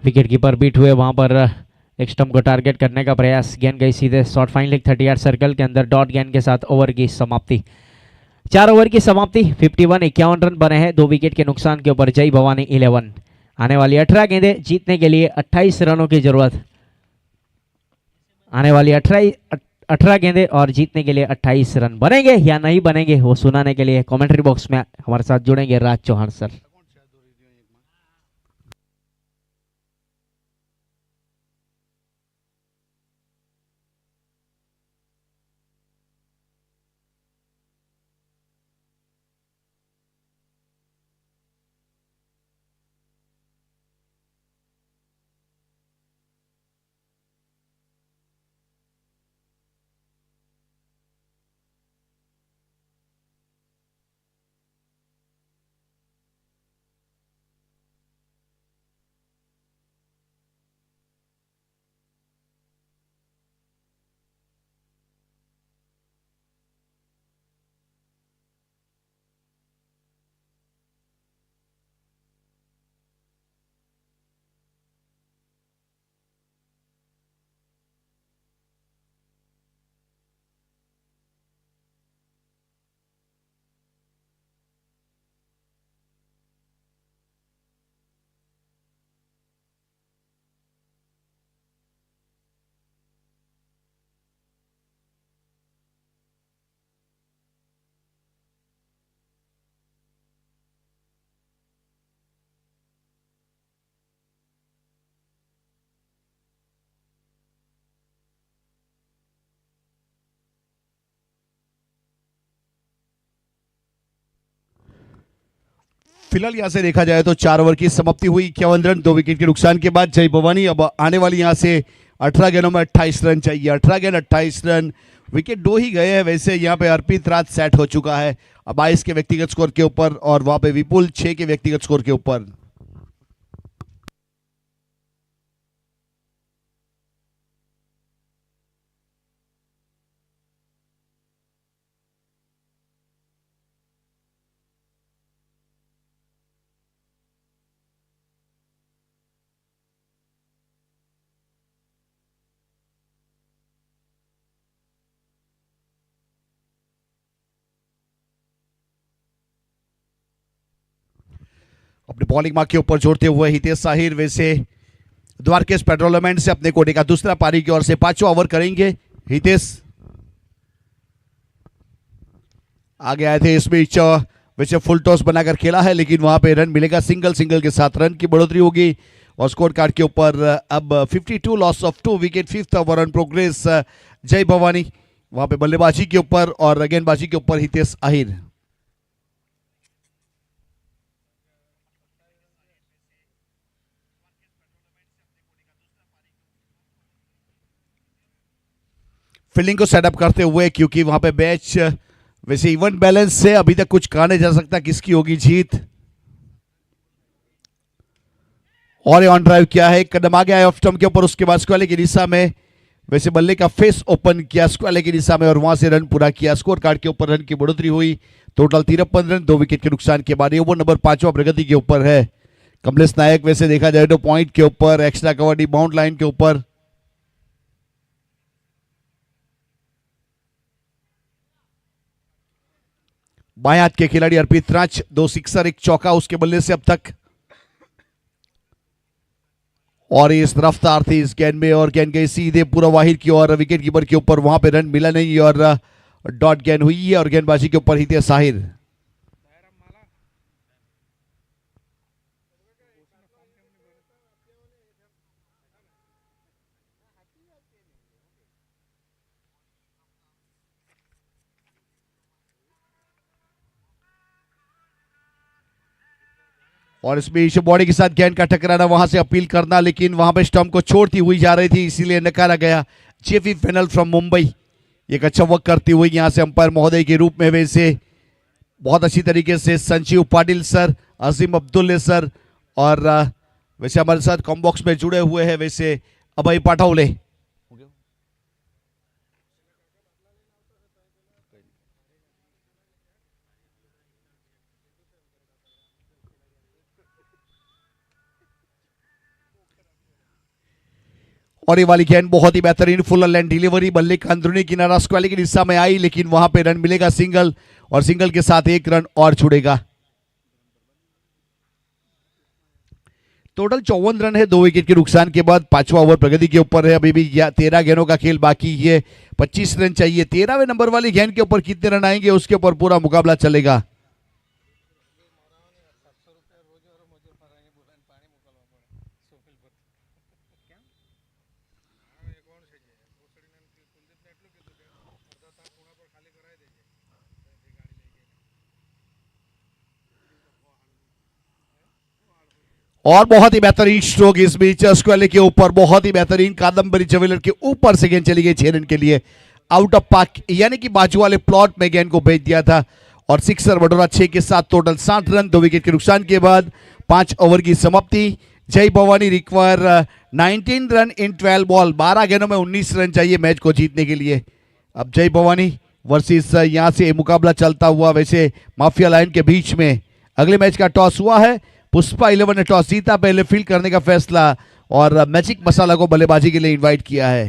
विकेट कीपर बीट हुए, वहां पर एक स्टंप को टारगेट करने का प्रयास, गेंद गई सीधे शॉर्ट फाइन लेग 38 सर्कल के अंदर, डॉट गेंद के साथ ओवर की समाप्ति। 4 ओवर की समाप्ति, 51, 51 रन बने हैं 2 विकेट के नुकसान के ऊपर। जय भवानी 11, आने वाली 18 गेंदें जीतने के लिए 28 रनों की जरूरत। आने वाली 18 गेंदें और जीतने के लिए 28 रन बनेंगे या नहीं बनेंगे वो सुनाने के लिए कमेंट्री बॉक्स में हमारे साथ जुड़ेंगे राज चौहान सर। फिलहाल यहां से देखा जाए तो 4 ओवर की समाप्ति हुई, 51 रन, 2 विकेट के नुकसान के बाद। जय भवानी अब आने वाली यहां से 18 गेंदों में 28 रन चाहिए, 18 गेंद 28 रन। विकेट 2 ही गए हैं वैसे, यहां पे अर्पित राज सेट हो चुका है अब 22 के व्यक्तिगत स्कोर के ऊपर और वहां पे विपुल 6 के व्यक्तिगत स्कोर के ऊपर। अपने बॉलिंग मार्क के ऊपर जोड़ते हुए हितेश साहिर वैसे द्वारकेश पेट्रोलियम से अपने कोटे का दूसरा पारी की ओर से 5वां ओवर करेंगे। हितेश आगे आए थे, इस बीच वैसे फुल टॉस बनाकर खेला है लेकिन वहां पे रन मिलेगा, सिंगल के साथ रन की बढ़ोतरी होगी और स्कोर कार्ड के ऊपर अब 52 loss of 2 wicket, 5th over on progress. जय भवानी वहां पे बल्लेबाजी के ऊपर और गेंदबाजी के ऊपर हितेश आहिर। फील्डिंग को सेटअप करते हुए, क्योंकि वहां पे मैच वैसे इवन बैलेंस से अभी तक कुछ कहा नहीं जा सकता किसकी होगी जीत। और ऑन ड्राइव किया है, एक कदम आगे आया ऑफ स्टंप के ऊपर, उसके बाद स्क्वायर की दिशा में वैसे बल्ले का फेस ओपन किया स्क्वायर की दिशा में और वहां से रन पूरा किया। स्कोर कार्ड के ऊपर रन की बढ़ोतरी हुई, टोटल 53 रन 2 विकेट के नुकसान के बाद। ओवर नंबर 5वां प्रगति के ऊपर है। कमलेश नायक वैसे देखा जाए तो पॉइंट के ऊपर, एक्स्ट्रा कबड्डी बाउंड लाइन के ऊपर। बाएं हाथ के खिलाड़ी अर्पित राज 2 सिक्सर 1 चौका उसके बल्ले से अब तक। और इस रफ्तार थी इस गेंद में और गेंद गई सीधे पूरा वाहिर की और विकेट कीपर के ऊपर, वहां पे रन मिला नहीं और डॉट गेंद हुई है और गेंदबाजी के ऊपर हितेश साहिर। और इस बीच बॉडी के साथ गेंद का टकराना, वहां से अपील करना, लेकिन वहां पे स्टंप को छोड़ती हुई जा रही थी, इसीलिए नकारा गया। जेफी फेनल फ्रॉम मुंबई एक अच्छा वर्क करती हुई यहां से अंपायर महोदय के रूप में वैसे बहुत अच्छी तरीके से संजीव पाटिल सर, अजीम अब्दुल्ले सर और वैसे हमारे साथ कॉम्बॉक्स में जुड़े हुए हैं वैसे अभय पाठौले। और ये वाली गेंद बहुत ही बेहतरीन फुल लैंड डिलीवरी, बल्ले का अंदरूनी किनारा स्क्वायर की दिशा में आई, लेकिन वहां पे रन मिलेगा सिंगल और सिंगल के साथ 1 रन और छुड़ेगा। टोटल 54 रन है 2 विकेट के नुकसान के बाद। 5वां ओवर प्रगति के ऊपर है, अभी भी 13 गेंदों का खेल बाकी है। 25 रन चाहिए। 13वें नंबर वाली गेंद के ऊपर कितने रन आएंगे उसके ऊपर पूरा मुकाबला चलेगा। और बहुत ही बेहतरीन स्ट्रोक इस बीच स्क्वायर के ऊपर, बहुत ही बेहतरीन कादम्बरी जवेलर के ऊपर से गेंद चली गई 6 रन के लिए आउट ऑफ पार्क, यानी कि बाजू वाले प्लॉट में गेंद को भेज दिया था और सिक्सर बटोरा 6 के साथ। टोटल 60 रन 2 विकेट के नुकसान के बाद 5 ओवर की समाप्ति। जय Bhavani require 19 run in 12 ball. 12 गेंदों में 19 रन चाहिए मैच को जीतने के लिए। अब जय भवानी वर्सेस यहां से मुकाबला चलता हुआ वैसे माफिया लाइन के बीच में। अगले मैच का टॉस हुआ है, पुष्पा 11 ने टॉस जीता, पहले फील्ड करने का फैसला और मैजिक मसाला को बल्लेबाजी के लिए इनवाइट किया है।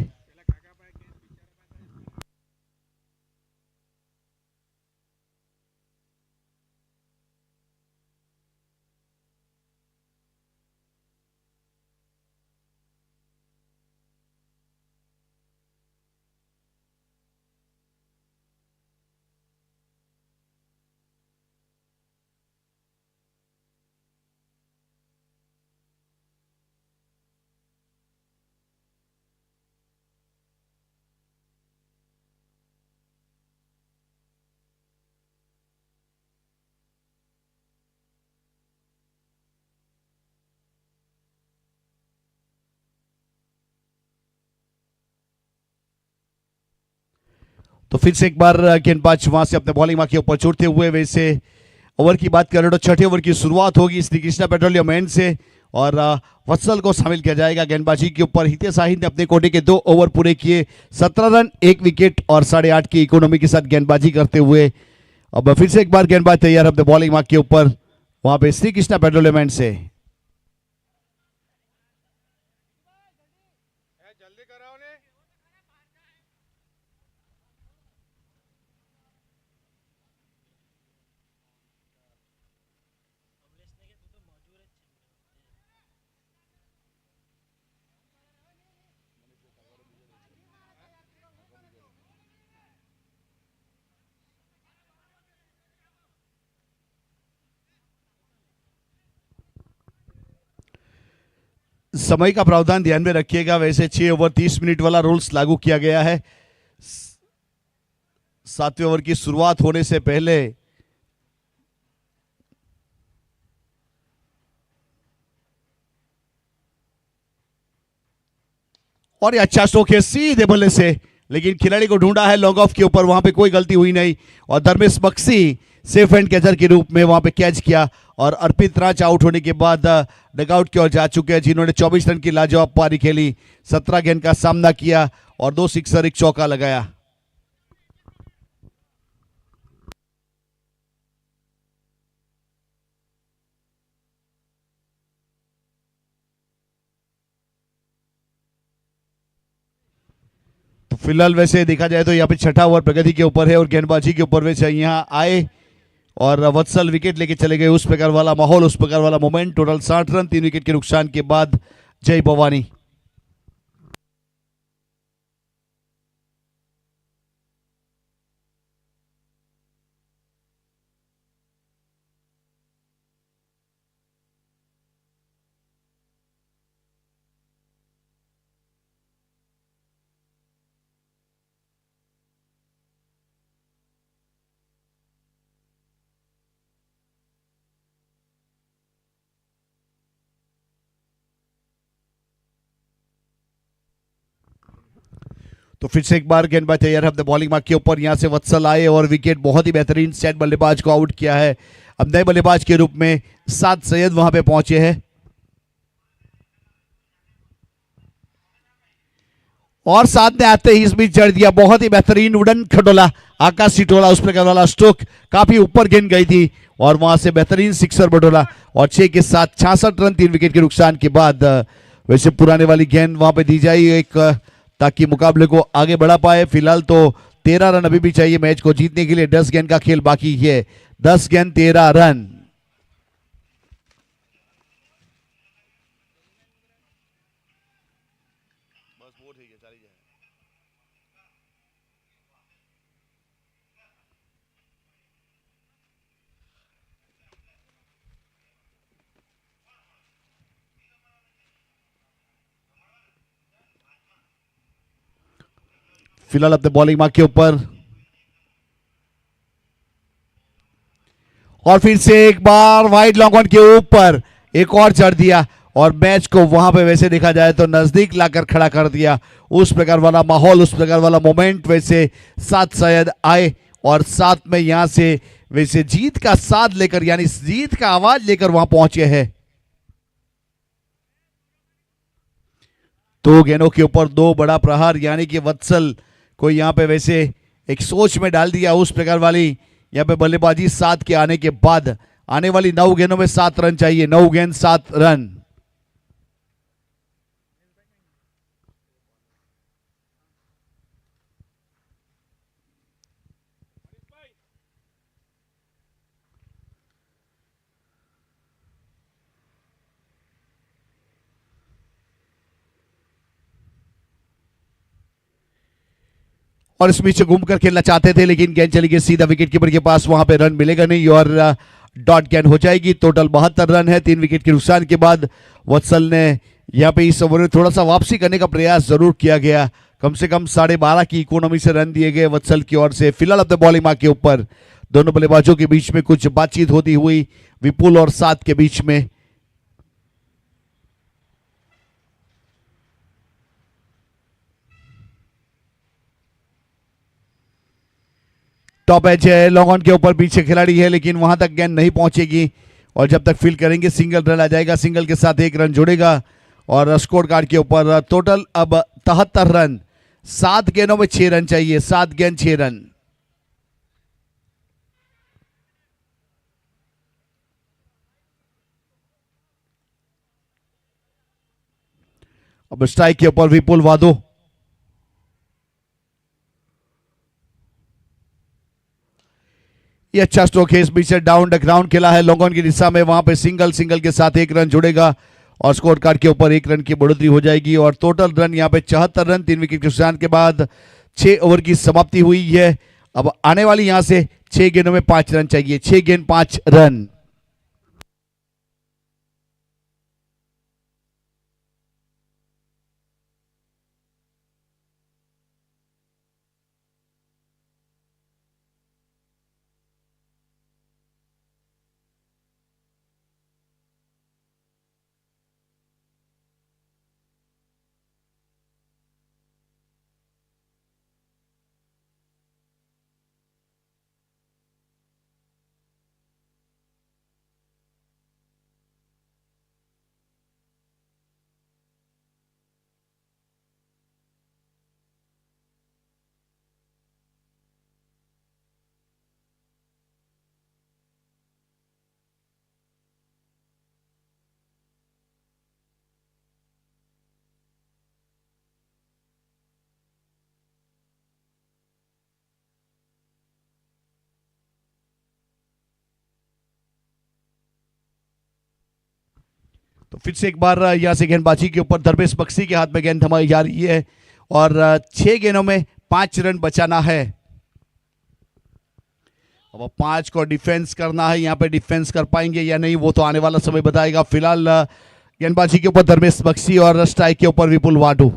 तो फिर से एक बार गेंदबाज वहां से अपने बॉलिंग मां के ऊपर छोड़ते हुए वैसे ओवर की बात करें तो छठे ओवर की शुरुआत होगी श्री कृष्णा पेट्रोलियम एंड से और वत्सल को शामिल किया जाएगा गेंदबाजी के ऊपर। हितेश साहिर ने अपने कोटे के 2 ओवर पूरे किए, 17 रन 1 विकेट और 8.5 की इकोनॉमी के साथ गेंदबाजी करते हुए। अब फिर से एक बार गेंदबाज तैयार अपने बॉलिंग मार्क के ऊपर वहां पे श्री कृष्णा पेट्रोलियम एंड से। समय का प्रावधान ध्यान में रखिएगा, वैसे 6 ओवर 30 मिनट वाला रूल्स लागू किया गया है। 7वें ओवर की शुरुआत होने से पहले और ये अच्छा स्ट्रोक है सीधे बल्ले से लेकिन खिलाड़ी को ढूंढा है लॉन्ग ऑफ के ऊपर, वहां पे कोई गलती हुई नहीं और Dharmesh Bakshi safe end catcher के रूप में वहां पे कैच किया और अर्पित राज आउट होने के बाद डगआउट की ओर जा चुके हैं, जिन्होंने 24 रन की लाजवाब पारी खेली, 17 गेंद का सामना किया और 2 सिक्सर 1 चौका लगाया। तो फिलहाल वैसे देखा जाए तो यहाँ पे छठा ओवर प्रगति के ऊपर है और गेंदबाजी के ऊपर वैसे यहाँ आए और वत्सल विकेट लेके चले गए। उस प्रकार वाला माहौल, उस प्रकार वाला मोमेंट। टोटल 60 रन 3 विकेट के नुकसान के बाद जय भवानी। तो फिर से एक बार गेंदबाज तैयार है अपने बॉलिंग मार्क के ऊपर, यहां से वत्सल आए और विकेट, बहुत ही बेहतरीन सेट बल्लेबाज को आउट किया है। अब नए बल्लेबाज के रूप में साद सैयद वहां पे पहुंचे हैं और साथ में आते ही इस बीच जड़ दिया, बहुत ही बेहतरीन उड़न खटोला, आकाशी टोला, उस प्रकार वाला स्ट्रोक, काफी ऊपर गेंद गई थी और वहां से बेहतरीन सिक्सर बटोला और 6 के साथ 66 रन 3 विकेट के नुकसान के बाद वैसे पुराने वाली गेंद वहां पे दी जाए एक, ताकि मुकाबले को आगे बढ़ा पाए। फिलहाल तो 13 रन अभी भी चाहिए मैच को जीतने के लिए, 10 गेंद का खेल बाकी है, 10 गेंद 13 रन। फिलहाल अपने बॉलिंग मार्क के ऊपर और फिर से एक बार वाइड लॉन्ग ऑन के ऊपर एक और चढ़ दिया और मैच को वहां पे वैसे देखा जाए तो नजदीक लाकर खड़ा कर दिया। उस प्रकार वाला माहौल, उस प्रकार वाला मोमेंट, वैसे साद सैयद आए और साथ में यहां से वैसे जीत का साथ लेकर, यानी जीत का आवाज लेकर वहां पहुंचे हैं। तो गेंदों के ऊपर 2 बड़ा प्रहार, यानी कि वत्सल को यहां पे वैसे एक सोच में डाल दिया। उस प्रकार वाली यहां पे बल्लेबाजी 7 के आने के बाद आने वाली 9 गेंदों में 7 रन चाहिए, 9 गेंद 7 रन। और इस बीच घूमकर खेलना चाहते थे लेकिन गेंद चली गई सीधा विकेट कीपर के पास, वहां पे रन मिलेगा नहीं और डॉट गेंद हो जाएगी। टोटल 72 रन है 3 विकेट के नुकसान के बाद। वत्सल ने यहां पे इस ओवर में थोड़ा सा वापसी करने का प्रयास जरूर किया गया, कम से कम 12.5 की इकोनॉमी से रन दिए गए वत्सल की ओर से। फिलहाल अपने बॉलिंग मार्क के ऊपर दोनों बल्लेबाजों के बीच में कुछ बातचीत होती हुई विपुल और साद के बीच में। टॉप एज है, लॉन्ग ऑन के ऊपर पीछे खिलाड़ी है लेकिन वहां तक गेंद नहीं पहुंचेगी और जब तक फील्ड करेंगे सिंगल रन आ जाएगा, सिंगल के साथ 1 रन जुड़ेगा और स्कोर कार्ड के ऊपर टोटल अब 73 रन, 7 गेंदों में 6 रन चाहिए, 7 गेंद 6 रन। अब स्ट्राइक के ऊपर विपुल वादो, ये अच्छा स्ट्रोक है, इस बीच से डाउन द ग्राउंड खेला है लॉन्ग ऑन की दिशा में, वहां पे सिंगल, सिंगल के साथ 1 रन जुड़ेगा और स्कोर कार्ड के ऊपर 1 रन की बढ़ोतरी हो जाएगी और टोटल रन यहां पे 74 रन 3 विकेट के नुकसान के बाद 6 ओवर की समाप्ति हुई है। अब आने वाली यहां से 6 गेंदों में 5 रन चाहिए, 6 गेंद 5 रन। फिर से एक बार यहाँ से गेंदबाजी के ऊपर दरवेश बख्शी के हाथ में गेंद थमाई जा रही है और 6 गेंदों में 5 रन बचाना है। अब 5 को डिफेंस करना है, यहाँ पे डिफेंस कर पाएंगे या नहीं वो तो आने वाला समय बताएगा। फिलहाल गेंदबाजी के ऊपर दरवेश बख्शी और स्ट्राइक के ऊपर विपुल वाडू।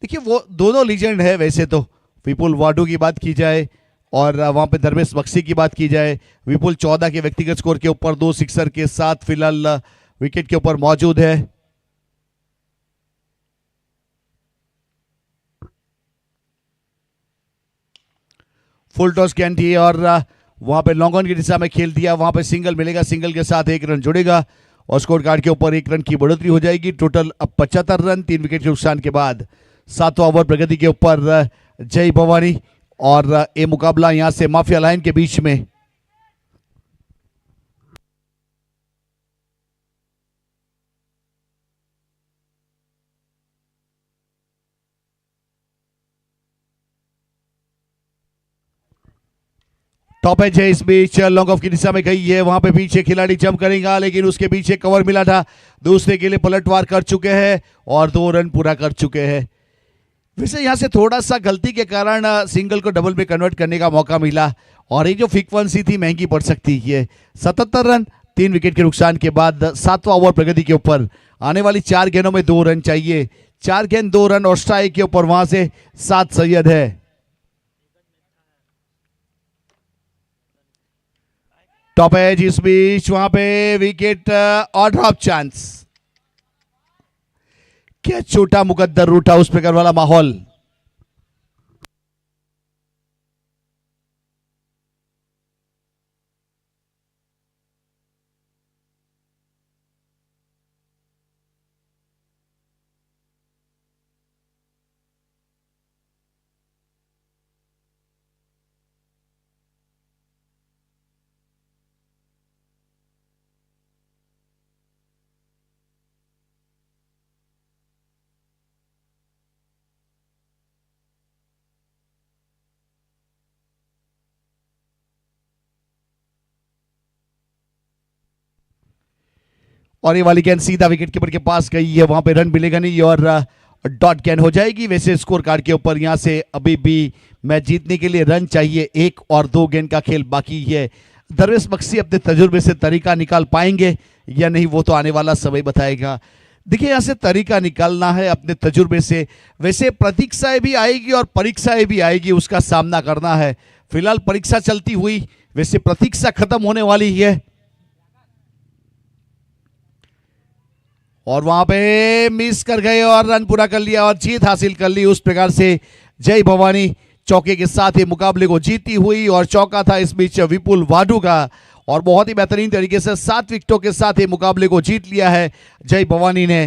देखिए वो दोनों लीजेंड है वैसे तो, विपुल वाडू की बात की जाए और वहां पे दरवेश बख्शी की बात की जाए। विपुल 14 के व्यक्तिगत स्कोर के ऊपर 2 सिक्सर के साथ फिलहाल विकेट के ऊपर मौजूद है। फुल टॉस गेंद थी और वहां पे लॉन्ग ऑन की दिशा में खेल दिया, वहां पे सिंगल मिलेगा, सिंगल के साथ 1 रन जुड़ेगा और स्कोर कार्ड के ऊपर 1 रन की बढ़ोतरी हो जाएगी। टोटल अब 75 रन 3 विकेट के नुकसान के बाद। 7वां ओवर प्रगति के ऊपर जय भवानी और ये मुकाबला यहां से माफिया लाइन के बीच में। टॉप एज है, इस बीच लॉन्ग ऑफ की दिशा में गई है, वहां पे पीछे खिलाड़ी जंप करेगा लेकिन उसके पीछे कवर मिला था। दूसरे के लिए पलटवार कर चुके हैं और 2 रन पूरा कर चुके हैं। वैसे यहां से थोड़ा सा गलती के कारण सिंगल को डबल में कन्वर्ट करने का मौका मिला और ये जो फ्रीक्वेंसी थी महंगी पड़ सकती है। 77 रन 3 विकेट के नुकसान के बाद 7वां ओवर प्रगति के ऊपर। आने वाली 4 गेंदों में 2 रन चाहिए, 4 गेंद 2 रन और स्ट्राइक के ऊपर वहां से 7 सैयद है। टॉप एज, इस बीच वहां पे विकेट और ड्रॉप चांस। क्या छोटा मुकद्दर रूट हाउस प्रकार वाला माहौल। और ये वाली गेंद सीधा विकेट कीपर के पास गई है, वहां पे रन मिलेगा नहीं और डॉट गेंद हो जाएगी। वैसे स्कोर कार्ड के ऊपर यहां से अभी भी मैच जीतने के लिए रन चाहिए, 1 और 2 गेंद का खेल बाकी है। दरवेश बख्शी अपने तजुर्बे से तरीका निकाल पाएंगे या नहीं वो तो आने वाला समय बताएगा। देखिए यहां से तरीका निकालना है अपने तजुर्बे से। वैसे प्रतीक्षाएं भी आएगी और परीक्षाएं भी आएगी, उसका सामना करना है। फिलहाल परीक्षा चलती हुई, वैसे प्रतीक्षा खत्म होने वाली है और वहां पे मिस कर गए और रन पूरा कर लिया और जीत हासिल कर ली। उस प्रकार से जय भवानी चौके के साथ ही मुकाबले को जीती हुई और चौका था इस बीच विपुल वाडू का और बहुत ही बेहतरीन तरीके से 7 विकेटों के साथ ही मुकाबले को जीत लिया है जय भवानी ने।